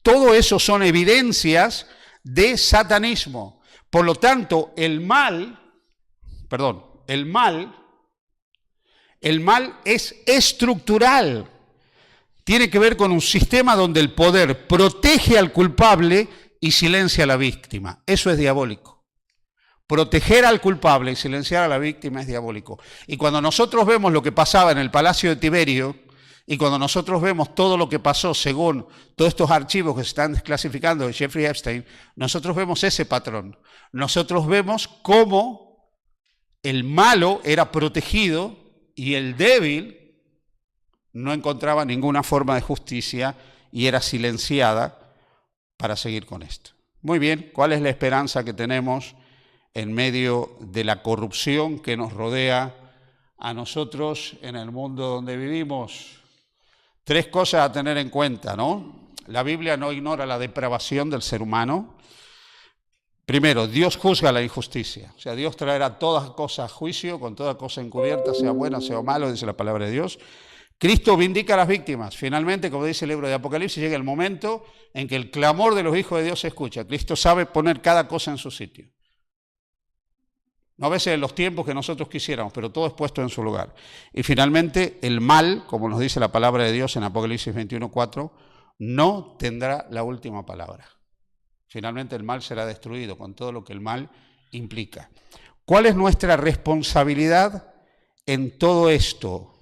Todo eso son evidencias de satanismo. Por lo tanto, el mal es estructural. Tiene que ver con un sistema donde el poder protege al culpable y silencia a la víctima. Eso es diabólico. Proteger al culpable y silenciar a la víctima es diabólico. Y cuando nosotros vemos lo que pasaba en el palacio de Tiberio, y cuando nosotros vemos todo lo que pasó según todos estos archivos que se están desclasificando de Jeffrey Epstein, nosotros vemos ese patrón. Nosotros vemos cómo el malo era protegido y el débil no encontraba ninguna forma de justicia y era silenciada para seguir con esto. Muy bien, ¿cuál es la esperanza que tenemos en medio de la corrupción que nos rodea a nosotros en el mundo donde vivimos? 3 cosas a tener en cuenta, ¿no? La Biblia no ignora la depravación del ser humano. Primero, Dios juzga la injusticia. O sea, Dios traerá todas cosas a juicio, con toda cosa encubierta, sea buena, sea mala, dice la palabra de Dios. Cristo vindica a las víctimas. Finalmente, como dice el libro de Apocalipsis, llega el momento en que el clamor de los hijos de Dios se escucha. Cristo sabe poner cada cosa en su sitio. No a veces en los tiempos que nosotros quisiéramos, pero todo es puesto en su lugar. Y finalmente, el mal, como nos dice la palabra de Dios en Apocalipsis 21:4, no tendrá la última palabra. Finalmente el mal será destruido con todo lo que el mal implica. ¿Cuál es nuestra responsabilidad en todo esto?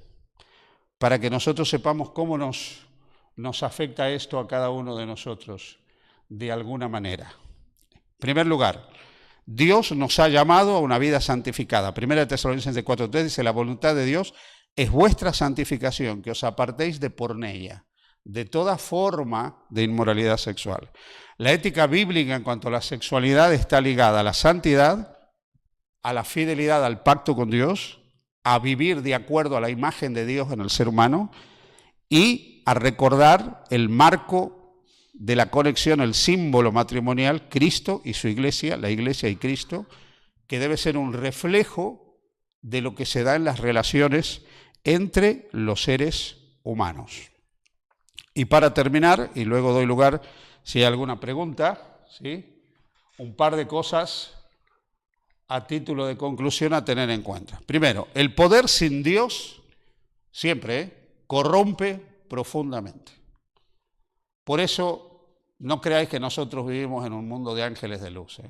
Para que nosotros sepamos cómo nos nos afecta esto a cada uno de nosotros de alguna manera. En primer lugar, Dios nos ha llamado a una vida santificada. 1 Tesalonicenses 4:3 dice, la voluntad de Dios es vuestra santificación, que os apartéis de porneia, de toda forma de inmoralidad sexual. La ética bíblica en cuanto a la sexualidad está ligada a la santidad, a la fidelidad al pacto con Dios, a vivir de acuerdo a la imagen de Dios en el ser humano y a recordar el marco de la conexión, el símbolo matrimonial, Cristo y su iglesia, la iglesia y Cristo, que debe ser un reflejo de lo que se da en las relaciones entre los seres humanos. Y para terminar, y luego doy lugar si hay alguna pregunta, ¿sí?, un par de cosas a título de conclusión a tener en cuenta. Primero, el poder sin Dios siempre corrompe profundamente. Por eso, no creáis que nosotros vivimos en un mundo de ángeles de luz.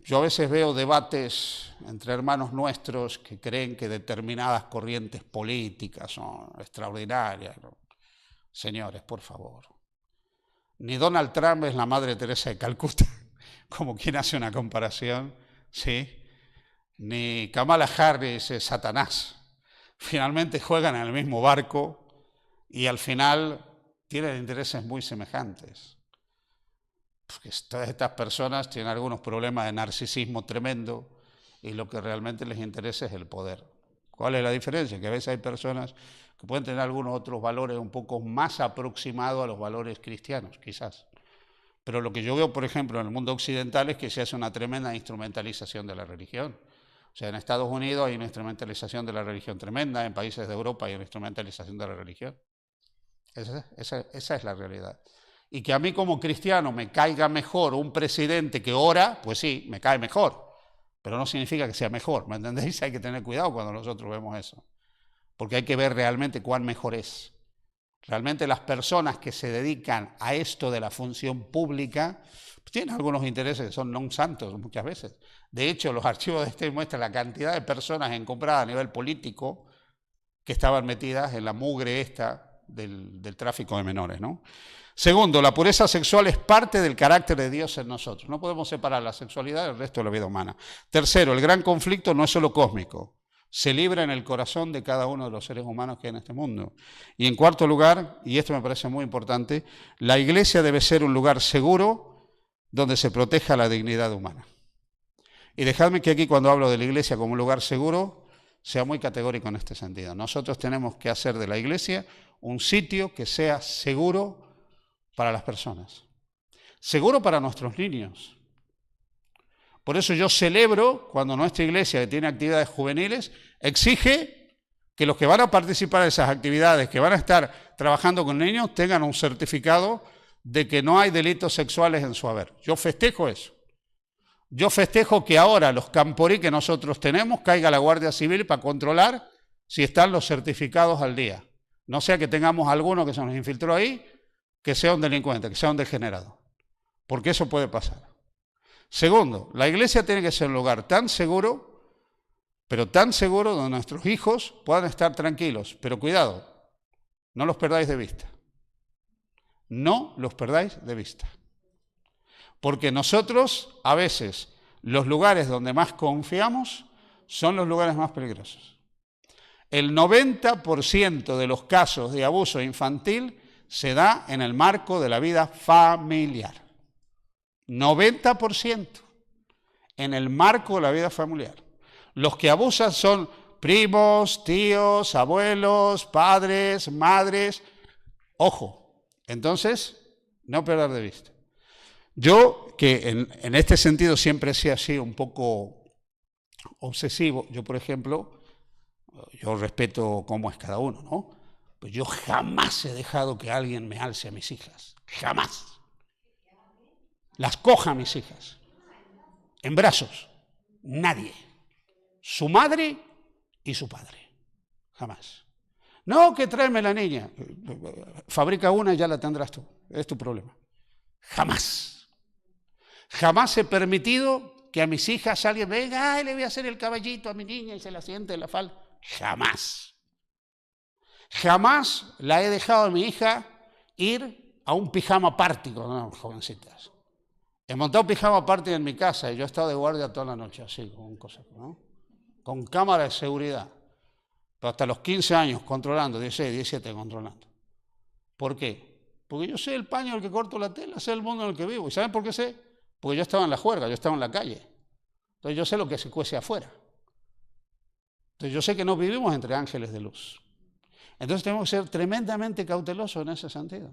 Yo a veces veo debates entre hermanos nuestros que creen que determinadas corrientes políticas son extraordinarias. Señores, por favor. Ni Donald Trump es la Madre Teresa de Calcuta, como quien hace una comparación, ¿sí? Ni Kamala Harris es Satanás. Finalmente juegan en el mismo barco y al final tienen intereses muy semejantes. Porque todas estas personas tienen algunos problemas de narcisismo tremendo y lo que realmente les interesa es el poder. ¿Cuál es la diferencia? Que a veces hay personas que pueden tener algunos otros valores un poco más aproximados a los valores cristianos, quizás. Pero lo que yo veo, por ejemplo, en el mundo occidental es que se hace una tremenda instrumentalización de la religión. O sea, en Estados Unidos hay una instrumentalización de la religión tremenda, en países de Europa hay una instrumentalización de la religión. Esa es la realidad. Y que a mí como cristiano me caiga mejor un presidente que ora, pues sí, me cae mejor, pero no significa que sea mejor, ¿me entendéis? Hay que tener cuidado cuando nosotros vemos eso, porque hay que ver realmente cuán mejor es. Realmente las personas que se dedican a esto de la función pública pues tienen algunos intereses que son non santos muchas veces. De hecho, los archivos de este muestran la cantidad de personas encumbradas a nivel político que estaban metidas en la mugre esta del tráfico de menores, ¿no? Segundo, la pureza sexual es parte del carácter de Dios en nosotros. No podemos separar la sexualidad del resto de la vida humana. Tercero, el gran conflicto no es solo cósmico, se libra en el corazón de cada uno de los seres humanos que hay en este mundo. Y en cuarto lugar, y esto me parece muy importante, la iglesia debe ser un lugar seguro donde se proteja la dignidad humana. Y dejadme que aquí cuando hablo de la iglesia como un lugar seguro, sea muy categórico en este sentido. Nosotros tenemos que hacer de la iglesia un sitio que sea seguro para las personas, seguro para nuestros niños. Por eso yo celebro cuando nuestra iglesia, que tiene actividades juveniles, exige que los que van a participar de esas actividades, que van a estar trabajando con niños, tengan un certificado de que no hay delitos sexuales en su haber. Yo festejo eso. Yo festejo que ahora los camporí que nosotros tenemos, caiga la Guardia Civil para controlar si están los certificados al día. No sea que tengamos alguno que se nos infiltró ahí, que sea un delincuente, que sea un degenerado. Porque eso puede pasar. Segundo, la iglesia tiene que ser un lugar tan seguro, pero tan seguro donde nuestros hijos puedan estar tranquilos. Pero cuidado, no los perdáis de vista. No los perdáis de vista. Porque nosotros, a veces, los lugares donde más confiamos son los lugares más peligrosos. El 90% de los casos de abuso infantil se da en el marco de la vida familiar. 90% en el marco de la vida familiar. Los que abusan son primos, tíos, abuelos, padres, madres. Ojo, entonces, no perder de vista. Yo, que en este sentido siempre he sido así un poco obsesivo, yo por ejemplo, yo respeto cómo es cada uno, ¿no? Pues yo jamás he dejado que alguien me alce a mis hijas, jamás. Las coja a mis hijas, en brazos, nadie. Su madre y su padre, jamás. No, que tráeme la niña, fabrica una y ya la tendrás tú, es tu problema. Jamás. Jamás he permitido que a mis hijas alguien venga, ay, le voy a hacer el caballito a mi niña y se la siente en la falda. Jamás. Jamás la he dejado a mi hija ir a un pijama party cuando eran jovencitas. He montado pijama party en mi casa y yo he estado de guardia toda la noche, así, con cosas, ¿no? Con cámara de seguridad. Pero hasta los 15 años controlando, 16, 17 controlando. ¿Por qué? Porque yo sé el paño en el que corto la tela, sé el mundo en el que vivo. ¿Y saben por qué sé? Porque yo estaba en la juerga, yo estaba en la calle. Entonces yo sé lo que se cuece afuera. Entonces yo sé que no vivimos entre ángeles de luz. Entonces tenemos que ser tremendamente cautelosos en ese sentido.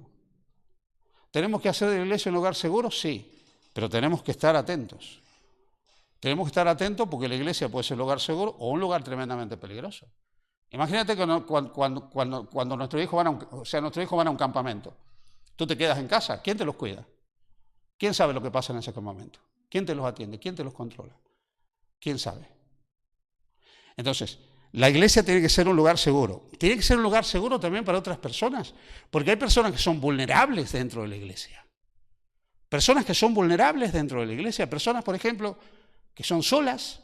¿Tenemos que hacer de la iglesia un lugar seguro? Sí, pero tenemos que estar atentos. Tenemos que estar atentos porque la iglesia puede ser un lugar seguro o un lugar tremendamente peligroso. Imagínate que cuando nuestros hijos van a un campamento, tú te quedas en casa, ¿quién te los cuida? ¿Quién sabe lo que pasa en ese campamento? ¿Quién te los atiende? ¿Quién te los controla? ¿Quién sabe? Entonces, la iglesia tiene que ser un lugar seguro. Tiene que ser un lugar seguro también para otras personas, porque hay personas que son vulnerables dentro de la iglesia. Personas que son vulnerables dentro de la iglesia. Personas, por ejemplo, que son solas,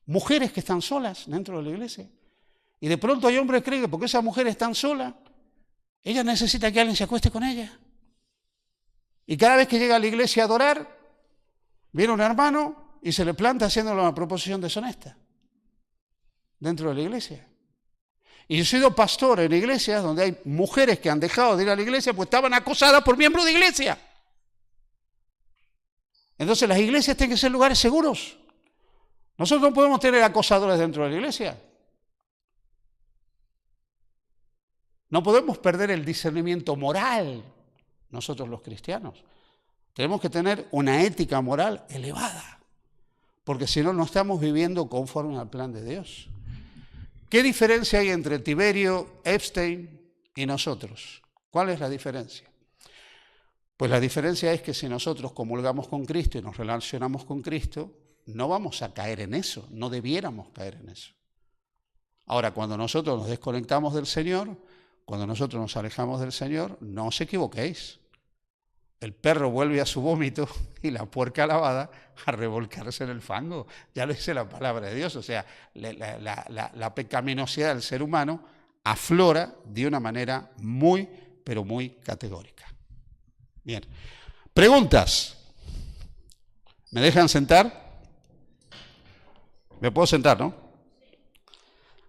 mujeres que están solas dentro de la iglesia. Y de pronto hay hombres que creen que porque esa mujer es tan sola, ella necesita que alguien se acueste con ella. Y cada vez que llega a la iglesia a adorar, viene un hermano y se le planta haciéndole una proposición deshonesta dentro de la iglesia. Y yo he sido pastor en iglesias donde hay mujeres que han dejado de ir a la iglesia pues estaban acosadas por miembros de iglesia. Entonces las iglesias tienen que ser lugares seguros. Nosotros no podemos tener acosadores dentro de la iglesia. No podemos perder el discernimiento moral, nosotros los cristianos. Tenemos que tener una ética moral elevada, porque si no, no estamos viviendo conforme al plan de Dios. ¿Qué diferencia hay entre Tiberio, Epstein y nosotros? ¿Cuál es la diferencia? Pues la diferencia es que si nosotros comulgamos con Cristo y nos relacionamos con Cristo, no vamos a caer en eso, no debiéramos caer en eso. Ahora, cuando nosotros nos desconectamos del Señor, cuando nosotros nos alejamos del Señor, no os equivoquéis. El perro vuelve a su vómito y la puerca lavada a revolcarse en el fango. Ya lo dice la palabra de Dios. O sea, la pecaminosidad del ser humano aflora de una manera muy, pero muy categórica. Bien. ¿Preguntas? ¿Me dejan sentar? ¿Me puedo sentar, no?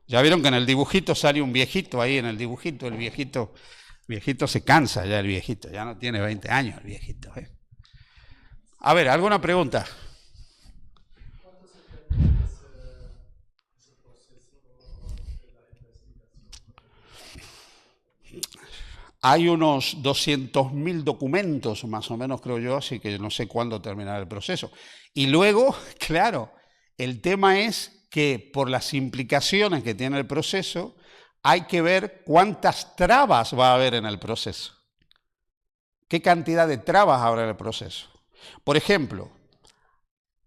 Ya vieron que en el dibujito sale un viejito ahí, en el dibujito, el viejito se cansa ya, el viejito, ya no tiene 20 años el viejito. A ver, ¿alguna pregunta? ¿Cuánto se termina ese proceso de la investigación? Hay unos 200.000 documentos, más o menos, creo yo, así que no sé cuándo terminará el proceso. Y luego, claro, el tema es que por las implicaciones que tiene el proceso, hay que ver cuántas trabas va a haber en el proceso. ¿Qué cantidad de trabas habrá en el proceso? Por ejemplo,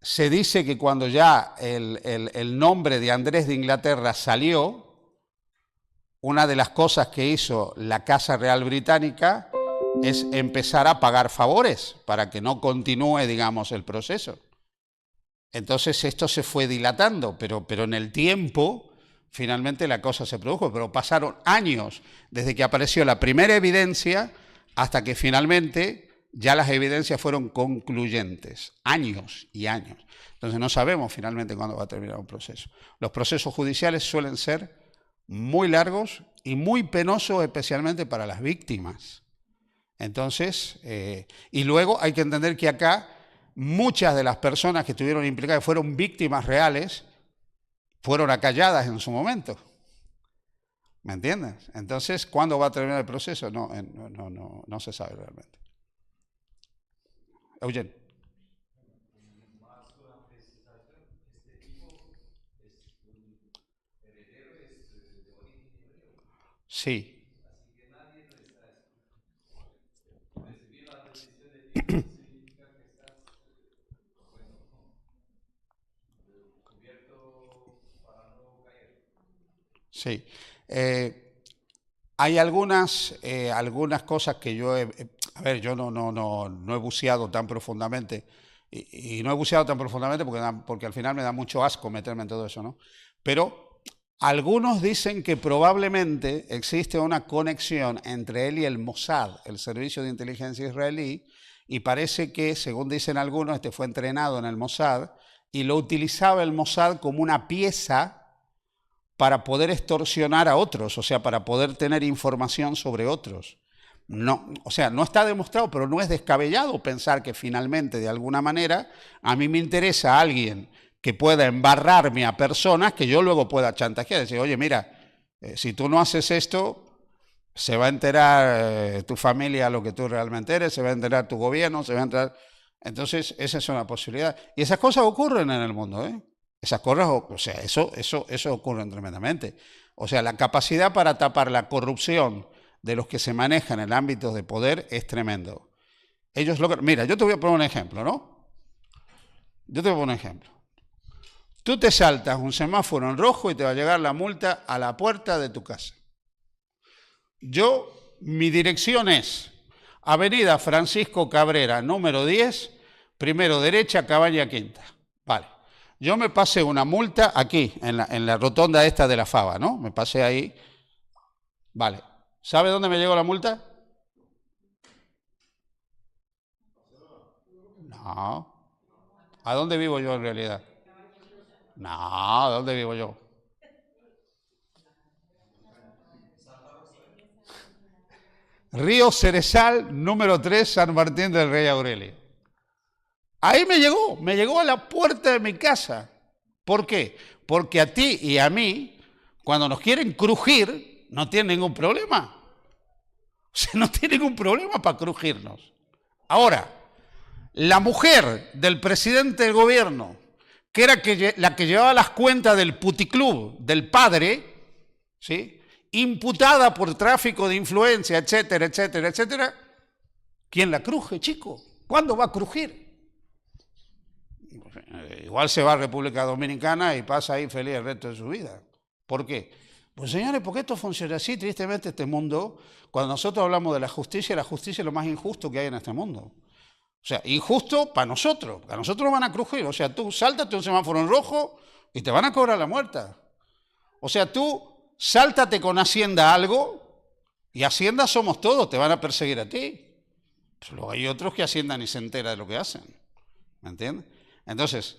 se dice que cuando ya el nombre de Andrés de Inglaterra salió, una de las cosas que hizo la Casa Real Británica es empezar a pagar favores para que no continúe, digamos, el proceso. Entonces esto se fue dilatando, pero en el tiempo finalmente la cosa se produjo, pero pasaron años desde que apareció la primera evidencia hasta que finalmente ya las evidencias fueron concluyentes, años y años. Entonces no sabemos finalmente cuándo va a terminar un proceso. Los procesos judiciales suelen ser muy largos y muy penosos, especialmente para las víctimas. Entonces, y luego hay que entender que acá muchas de las personas que estuvieron implicadas, fueron víctimas reales, fueron acalladas en su momento. ¿Me entiendes? Entonces, ¿cuándo va a terminar el proceso? No se sabe realmente. Eugen. Sí. Sí. Hay algunas cosas que yo a ver, yo no he buceado tan profundamente y no he buceado tan profundamente porque al final me da mucho asco meterme en todo eso, ¿no? Pero Algunos dicen que probablemente existe una conexión entre él y el Mossad, el servicio de inteligencia israelí, y parece que, según dicen algunos, este fue entrenado en el Mossad y lo utilizaba el Mossad como una pieza para poder extorsionar a otros, o sea, para poder tener información sobre otros. No, o sea, no está demostrado, pero no es descabellado pensar que finalmente, de alguna manera, a mí me interesa alguien que pueda embarrarme a personas que yo luego pueda chantajear. Decir, oye, mira, si tú no haces esto, se va a enterar tu familia lo que tú realmente eres, se va a enterar tu gobierno, se va a enterar... Entonces, esa es una posibilidad. Y esas cosas ocurren en el mundo, ¿eh? Esas cosas, o sea, eso ocurre tremendamente. O sea, la capacidad para tapar la corrupción de los que se manejan en el ámbito de poder es tremendo. Ellos logran... Mira, yo te voy a poner un ejemplo, ¿no? Yo te voy a poner un ejemplo. Tú te saltas un semáforo en rojo y te va a llegar la multa a la puerta de tu casa. Mi dirección es Avenida Francisco Cabrera, número 10, primero derecha, Cabaña Quinta. Vale. Yo me pasé una multa aquí, en la rotonda esta de la Fava, ¿no? Me pasé ahí. Vale. ¿Sabe dónde me llegó la multa? No. ¿A dónde vivo yo en realidad? No, ¿a dónde vivo yo? Río Cerezal, número 3, San Martín del Rey Aurelio. Ahí me llegó a la puerta de mi casa. ¿Por qué? Porque a ti y a mí, cuando nos quieren crujir, no tienen ningún problema. O sea, no tienen ningún problema para crujirnos. Ahora, la mujer del presidente del gobierno, que era la que llevaba las cuentas del puticlub del padre, ¿sí?, imputada por tráfico de influencia, etcétera, etcétera, etcétera, ¿quién la cruje, chico? ¿Cuándo va a crujir? Igual se va a República Dominicana y pasa ahí feliz el resto de su vida. ¿Por qué? Pues señores, porque esto funciona así, tristemente este mundo, cuando nosotros hablamos de la justicia es lo más injusto que hay en este mundo. O sea, injusto para nosotros, a nosotros nos van a crujir. O sea, tú sáltate un semáforo en rojo y te van a cobrar la muerta. O sea, tú sáltate con Hacienda algo y Hacienda somos todos, te van a perseguir a ti. Pues luego hay otros que Hacienda ni se entera de lo que hacen. ¿Me entiendes? Entonces,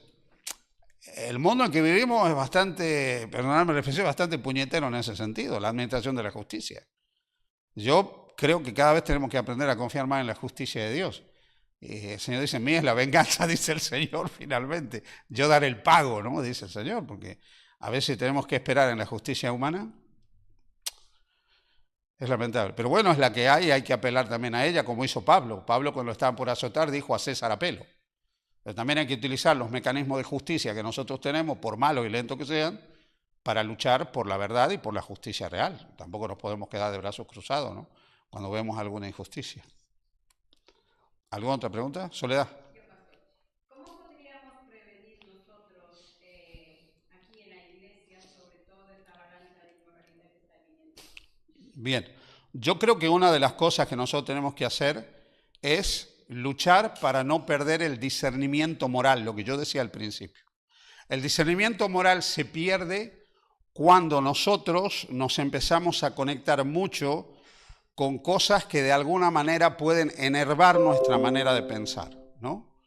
el mundo en que vivimos es bastante, perdonadme la expresión, bastante puñetero en ese sentido, la administración de la justicia. Yo creo que cada vez tenemos que aprender a confiar más en la justicia de Dios. Y el Señor dice, mía es la venganza, dice el Señor finalmente. Yo daré el pago, ¿no? Dice el Señor, porque a veces tenemos que esperar en la justicia humana. Es lamentable. Pero bueno, es la que hay que apelar también a ella, como hizo Pablo. Pablo, cuando estaban por azotar, dijo a César apelo. Pero también hay que utilizar los mecanismos de justicia que nosotros tenemos, por malos y lentos que sean, para luchar por la verdad y por la justicia real. Tampoco nos podemos quedar de brazos cruzados, ¿no?, cuando vemos alguna injusticia. ¿Alguna otra pregunta? Soledad. ¿Cómo podríamos prevenir nosotros aquí en la iglesia, sobre todo esta avalancha de inmoralidad que está viniendo? Bien, yo creo que una de las cosas que nosotros tenemos que hacer es luchar para no perder el discernimiento moral, lo que yo decía al principio. El discernimiento moral se pierde cuando nosotros nos empezamos a conectar mucho con cosas que de alguna manera pueden enervar nuestra manera de pensar, ¿no?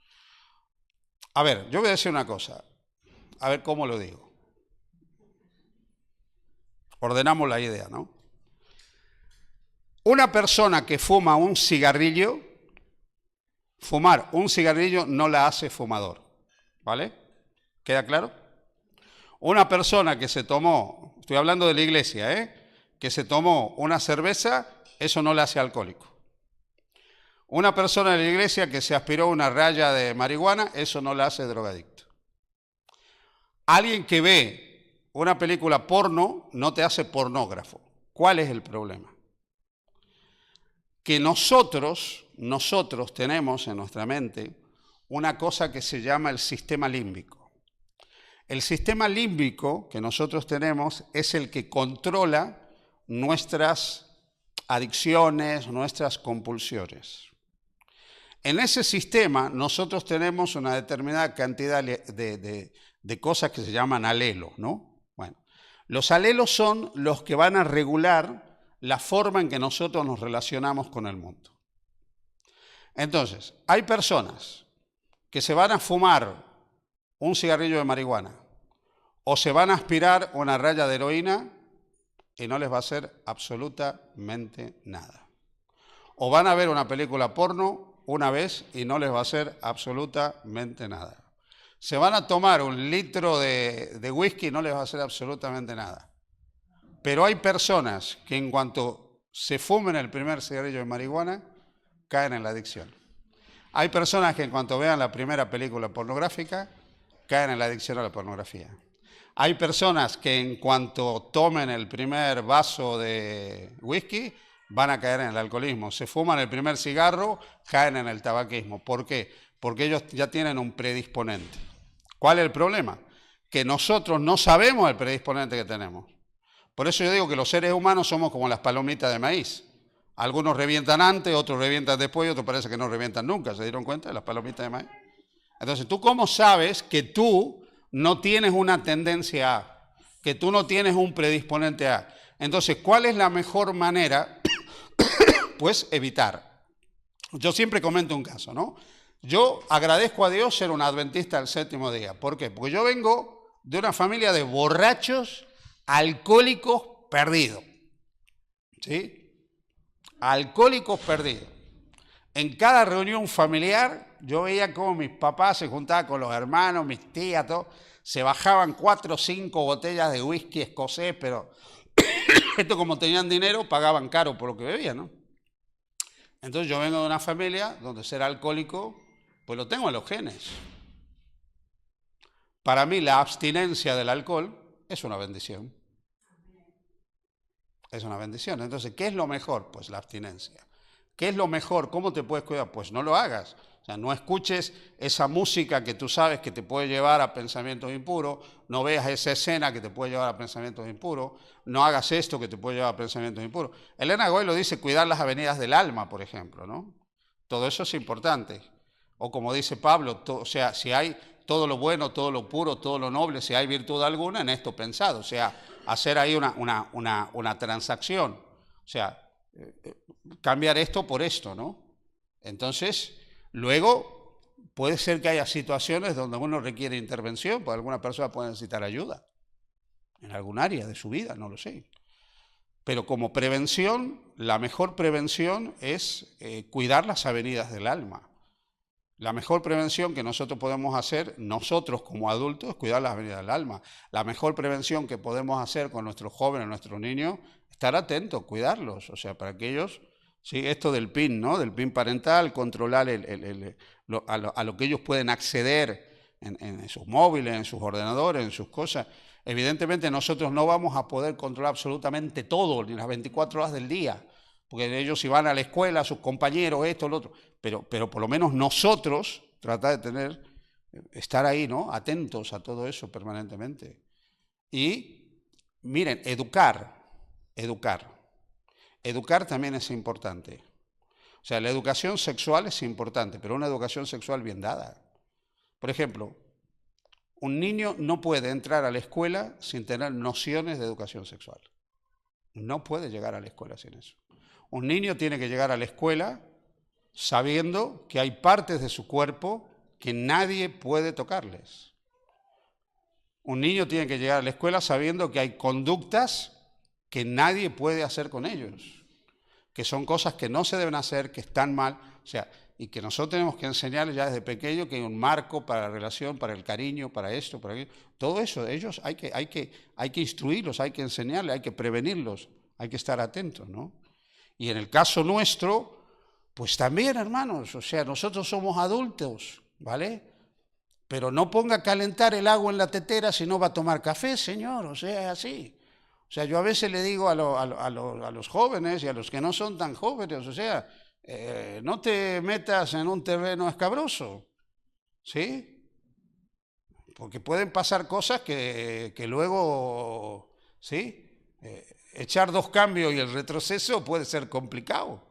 A ver, yo voy a decir una cosa, a ver cómo lo digo. Ordenamos la idea, ¿no? Una persona que fuma un cigarrillo, fumar un cigarrillo no la hace fumador, ¿vale? ¿Queda claro? Una persona que se tomó, estoy hablando de la iglesia, que se tomó una cerveza, eso no la hace alcohólico. Una persona de la iglesia que se aspiró una raya de marihuana, eso no la hace drogadicto. Alguien que ve una película porno no te hace pornógrafo. ¿Cuál es el problema? Que nosotros tenemos en nuestra mente una cosa que se llama el sistema límbico. El sistema límbico que nosotros tenemos es el que controla nuestras adicciones, nuestras compulsiones. En ese sistema nosotros tenemos una determinada cantidad de cosas que se llaman alelos, ¿no? Bueno, Los alelos son los que van a regular la forma en que nosotros nos relacionamos con el mundo. Entonces, hay personas que se van a fumar un cigarrillo de marihuana o se van a aspirar una raya de heroína y no les va a hacer absolutamente nada. O van a ver una película porno una vez y no les va a hacer absolutamente nada. Se van a tomar un litro de whisky y no les va a hacer absolutamente nada. Pero hay personas que en cuanto se fumen el primer cigarrillo de marihuana, caen en la adicción. Hay personas que en cuanto vean la primera película pornográfica, caen en la adicción a la pornografía. Hay personas que en cuanto tomen el primer vaso de whisky, van a caer en el alcoholismo. Se fuman el primer cigarro, caen en el tabaquismo. ¿Por qué? Porque ellos ya tienen un predisponente. ¿Cuál es el problema? Que nosotros no sabemos el predisponente que tenemos. Por eso yo digo que los seres humanos somos como las palomitas de maíz. Algunos revientan antes, otros revientan después y otros parece que no revientan nunca. ¿Se dieron cuenta de las palomitas de maíz? Entonces, ¿tú cómo sabes que tú no tienes una tendencia A? Que tú no tienes un predisponente A. Entonces, ¿cuál es la mejor manera? Pues evitar. Yo siempre comento un caso, ¿no? Yo agradezco a Dios ser un adventista del séptimo día. ¿Por qué? Porque yo vengo de una familia de borrachos, alcohólicos, perdidos. ¿Sí? Alcohólicos perdidos. En cada reunión familiar, yo veía cómo mis papás se juntaban con los hermanos, mis tías, todo, se bajaban 4 o 5 botellas de whisky escocés, pero esto como tenían dinero, pagaban caro por lo que bebían, ¿no? Entonces yo vengo de una familia donde ser alcohólico, pues lo tengo en los genes. Para mí la abstinencia del alcohol es una bendición. Es una bendición. Entonces, ¿qué es lo mejor? Pues la abstinencia. ¿Qué es lo mejor? ¿Cómo te puedes cuidar? Pues no lo hagas. O sea, no escuches esa música que tú sabes que te puede llevar a pensamientos impuros, no veas esa escena que te puede llevar a pensamientos impuros, no hagas esto que te puede llevar a pensamientos impuros. Elena Goy lo dice, cuidar las avenidas del alma, por ejemplo, ¿no? Todo eso es importante. O como dice Pablo, o sea, si hay todo lo bueno, todo lo puro, todo lo noble, si hay virtud alguna, en esto pensado. O sea, hacer ahí una transacción. O sea, cambiar esto por esto, ¿no? Entonces, luego puede ser que haya situaciones donde uno requiere intervención, pues alguna persona puede necesitar ayuda en algún área de su vida, no lo sé. Pero como prevención, la mejor prevención es cuidar las avenidas del alma. La mejor prevención que nosotros podemos hacer, nosotros como adultos, es cuidar las avenidas del alma. La mejor prevención que podemos hacer con nuestros jóvenes, nuestros niños, estar atentos, cuidarlos. O sea, para que ellos, sí, esto del PIN, ¿no? Del PIN parental, controlar a lo que ellos pueden acceder en sus móviles, en sus ordenadores, en sus cosas. Evidentemente nosotros no vamos a poder controlar absolutamente todo, ni las 24 horas del día. Porque ellos si van a la escuela, sus compañeros, esto, lo otro, pero por lo menos nosotros tratar de estar ahí, ¿no? Atentos a todo eso permanentemente. Y, miren, educar también es importante. O sea, la educación sexual es importante, pero una educación sexual bien dada. Por ejemplo, un niño no puede entrar a la escuela sin tener nociones de educación sexual. No puede llegar a la escuela sin eso. Un niño tiene que llegar a la escuela sabiendo que hay partes de su cuerpo que nadie puede tocarles. Un niño tiene que llegar a la escuela sabiendo que hay conductas que nadie puede hacer con ellos, que son cosas que no se deben hacer, que están mal, o sea, y que nosotros tenemos que enseñarles ya desde pequeño que hay un marco para la relación, para el cariño, para esto, para aquello. Todo eso, ellos hay que instruirlos, hay que enseñarles, hay que prevenirlos, hay que estar atentos, ¿no? Y en el caso nuestro, pues también, hermanos, o sea, nosotros somos adultos, ¿vale? Pero no ponga a calentar el agua en la tetera si no va a tomar café, señor, o sea, es así. O sea, yo a veces le digo a los jóvenes y a los que no son tan jóvenes, o sea, no te metas en un terreno escabroso, ¿sí? Porque pueden pasar cosas que luego, ¿sí? Echar 2 cambios y el retroceso puede ser complicado.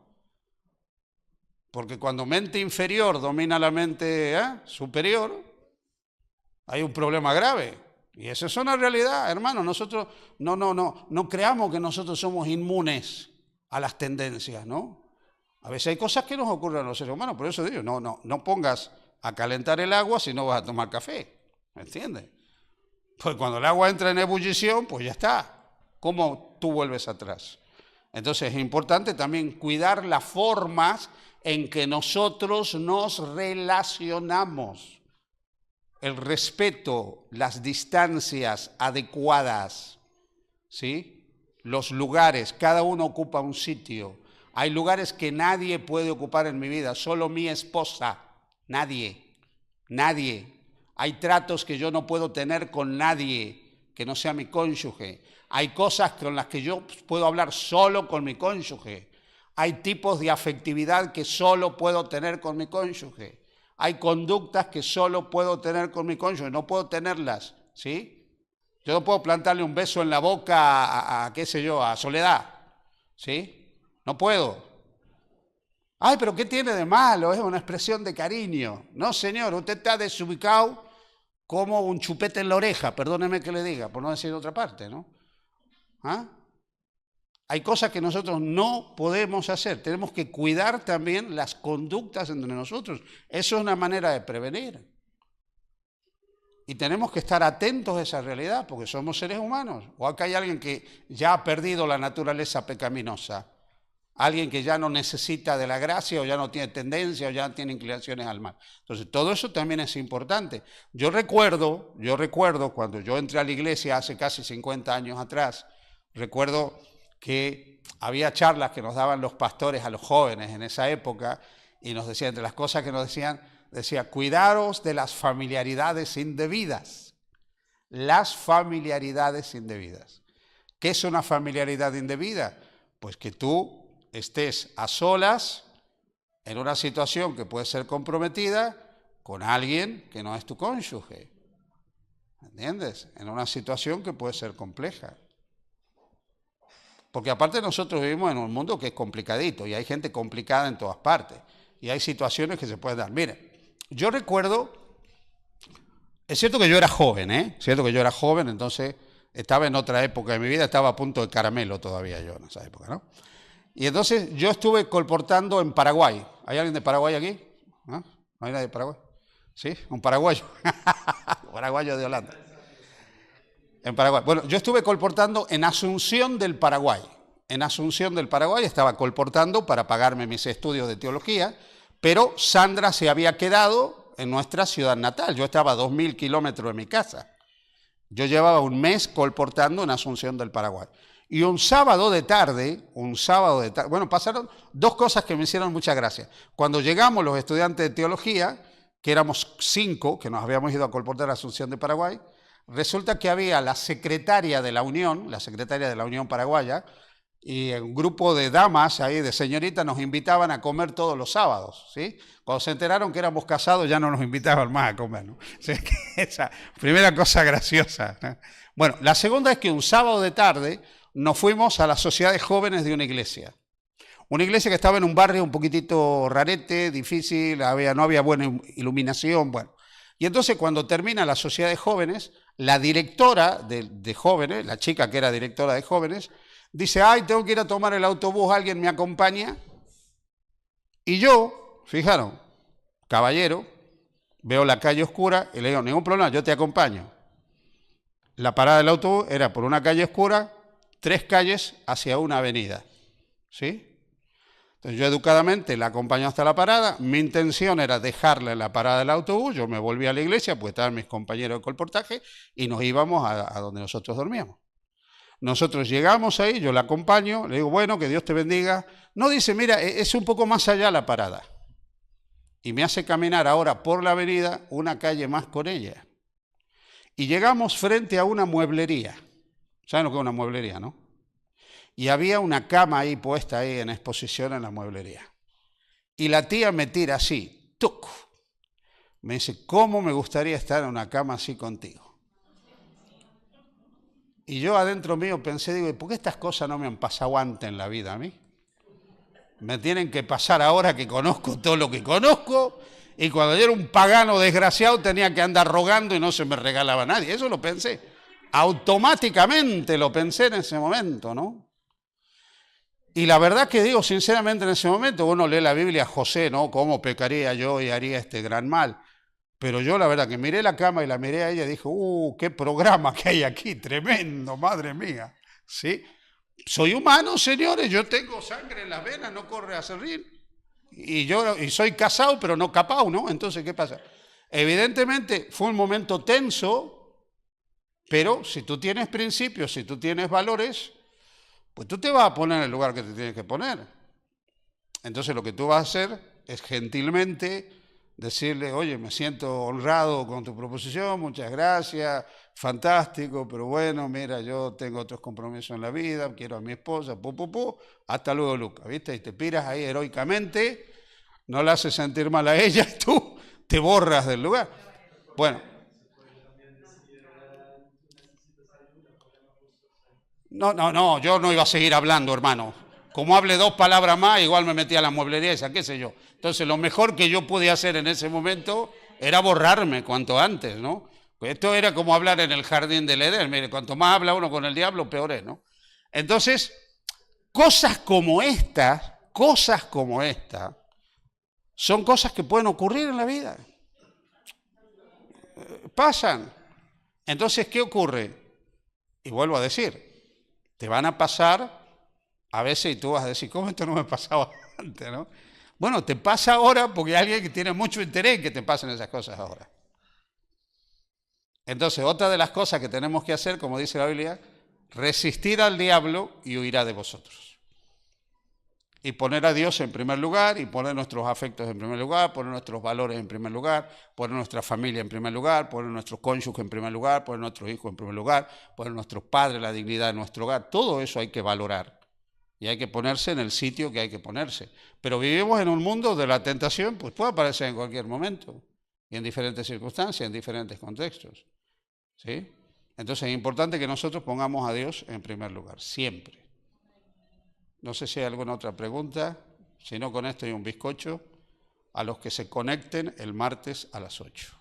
Porque cuando mente inferior domina la mente superior, hay un problema grave. Y eso es una realidad, hermano. Nosotros no creamos que nosotros somos inmunes a las tendencias, ¿no? A veces hay cosas que nos ocurren a los seres humanos, por eso digo, no pongas a calentar el agua si no vas a tomar café, ¿me entiendes? Pues cuando el agua entra en ebullición, pues ya está. ¿Cómo tú vuelves atrás? Entonces es importante también cuidar las formas en que nosotros nos relacionamos. El respeto, las distancias adecuadas, ¿sí? Los lugares, cada uno ocupa un sitio. Hay lugares que nadie puede ocupar en mi vida, solo mi esposa, nadie. Hay tratos que yo no puedo tener con nadie que no sea mi cónyuge. Hay cosas con las que yo puedo hablar solo con mi cónyuge. Hay tipos de afectividad que solo puedo tener con mi cónyuge. Hay conductas que solo puedo tener con mi cónyuge, no puedo tenerlas, ¿sí? Yo no puedo plantarle un beso en la boca a qué sé yo, a Soledad, ¿sí? No puedo. Ay, pero ¿qué tiene de malo? Es una expresión de cariño. No, señor, usted está desubicado como un chupete en la oreja, perdóneme que le diga, por no decir otra parte, ¿no? ¿Ah? Hay cosas que nosotros no podemos hacer. Tenemos que cuidar también las conductas entre nosotros. Eso es una manera de prevenir. Y tenemos que estar atentos a esa realidad porque somos seres humanos. O acá hay alguien que ya ha perdido la naturaleza pecaminosa. Alguien que ya no necesita de la gracia o ya no tiene tendencia o ya no tiene inclinaciones al mal. Entonces, todo eso también es importante. Yo recuerdo cuando yo entré a la iglesia hace casi 50 años atrás, recuerdo que había charlas que nos daban los pastores a los jóvenes en esa época y nos decían, entre las cosas que nos decían, decía, cuidaros de las familiaridades indebidas. Las familiaridades indebidas. ¿Qué es una familiaridad indebida? Pues que tú estés a solas en una situación que puede ser comprometida con alguien que no es tu cónyuge. ¿Entiendes? En una situación que puede ser compleja. Porque aparte nosotros vivimos en un mundo que es complicadito y hay gente complicada en todas partes. Y hay situaciones que se pueden dar. Mire, yo recuerdo, es cierto que yo era joven, Es cierto que yo era joven, entonces estaba en otra época de mi vida, estaba a punto de caramelo todavía yo en esa época, ¿no? Y entonces yo estuve colportando en Paraguay. ¿Hay alguien de Paraguay aquí? ¿No? ¿No hay nadie de Paraguay? ¿Sí? Un paraguayo. Paraguayo de Holanda. En Paraguay. Bueno, yo estuve colportando en Asunción del Paraguay. En Asunción del Paraguay estaba colportando para pagarme mis estudios de teología, pero Sandra se había quedado en nuestra ciudad natal. Yo estaba a 2.000 kilómetros de mi casa. Yo llevaba un mes colportando en Asunción del Paraguay. Y un sábado de tarde, bueno, pasaron dos cosas que me hicieron mucha gracia. Cuando llegamos los estudiantes de teología, que éramos 5, que nos habíamos ido a colportar a Asunción de Paraguay, resulta que había la secretaria de la Unión Paraguaya, y un grupo de damas ahí, de señoritas, nos invitaban a comer todos los sábados, ¿sí? Cuando se enteraron que éramos casados ya no nos invitaban más a comer, ¿no? O sea, esa primera cosa graciosa, ¿no? Bueno, la segunda es que un sábado de tarde nos fuimos a la sociedad de jóvenes de una iglesia. Una iglesia que estaba en un barrio un poquitito rarete, difícil, no había buena iluminación, bueno. Y entonces cuando termina la sociedad de jóvenes, la directora de jóvenes, la chica que era directora de jóvenes, dice, ay, tengo que ir a tomar el autobús, ¿alguien me acompaña? Y yo, fijaron, caballero, veo la calle oscura y le digo, ningún problema, yo te acompaño. La parada del autobús era por una calle oscura, 3 calles hacia una avenida, ¿sí? Entonces yo educadamente la acompaño hasta la parada, mi intención era dejarla en la parada del autobús, yo me volví a la iglesia, pues estaban mis compañeros de colportaje y nos íbamos a donde nosotros dormíamos. Nosotros llegamos ahí, yo la acompaño, le digo, bueno, que Dios te bendiga. No, dice, mira, es un poco más allá la parada. Y me hace caminar ahora por la avenida una calle más con ella. Y llegamos frente a una mueblería. ¿Saben lo que es una mueblería, no? Y había una cama ahí puesta ahí en exposición en la mueblería. Y la tía me tira así, ¡tuc! Me dice, ¿cómo me gustaría estar en una cama así contigo? Y yo adentro mío pensé, digo, ¿por qué estas cosas no me han pasado antes en la vida a mí? Me tienen que pasar ahora que conozco todo lo que conozco, y cuando yo era un pagano desgraciado tenía que andar rogando y no se me regalaba nadie. Eso lo pensé. Automáticamente lo pensé en ese momento, ¿no? Y la verdad que digo sinceramente en ese momento, uno lee la Biblia, José, ¿no? ¿Cómo pecaría yo y haría este gran mal? Pero yo la verdad que miré la cama y la miré a ella y dije, qué programa que hay aquí, tremendo, madre mía, ¿sí? Soy humano, señores, yo tengo sangre en las venas, no corre a serrín. Y soy casado, pero no capao, ¿no? Entonces, ¿qué pasa? Evidentemente fue un momento tenso, pero si tú tienes principios, si tú tienes valores, pues tú te vas a poner en el lugar que te tienes que poner. Entonces lo que tú vas a hacer es gentilmente decirle, oye, me siento honrado con tu proposición, muchas gracias, fantástico, pero bueno, mira, yo tengo otros compromisos en la vida, quiero a mi esposa, hasta luego, Luca, ¿viste? Y te piras ahí heroicamente, no le haces sentir mal a ella y tú te borras del lugar. Bueno. No, yo no iba a seguir hablando, hermano. Como hable 2 palabras más, igual me metí a la mueblería esa, qué sé yo. Entonces, lo mejor que yo podía hacer en ese momento era borrarme cuanto antes, ¿no? Pues esto era como hablar en el jardín del Edén. Mire, cuanto más habla uno con el diablo, peor es, ¿no? Entonces, cosas como esta, son cosas que pueden ocurrir en la vida. Pasan. Entonces, ¿qué ocurre? Y vuelvo a decir, te van a pasar a veces y tú vas a decir, ¿cómo esto no me pasaba antes, no? Bueno, te pasa ahora porque hay alguien que tiene mucho interés en que te pasen esas cosas ahora. Entonces, otra de las cosas que tenemos que hacer, como dice la Biblia, resistir al diablo y huirá de vosotros. Y poner a Dios en primer lugar, y poner nuestros afectos en primer lugar, poner nuestros valores en primer lugar, poner nuestra familia en primer lugar, poner nuestros cónyuges en primer lugar, poner nuestros hijos en primer lugar, poner nuestros padres, la dignidad de nuestro hogar. Todo eso hay que valorar. Y hay que ponerse en el sitio que hay que ponerse. Pero vivimos en un mundo de la tentación, pues puede aparecer en cualquier momento, y en diferentes circunstancias, en diferentes contextos, ¿sí? Entonces es importante que nosotros pongamos a Dios en primer lugar, siempre. No sé si hay alguna otra pregunta, si no con esto hay un bizcocho a los que se conecten el martes a las 8.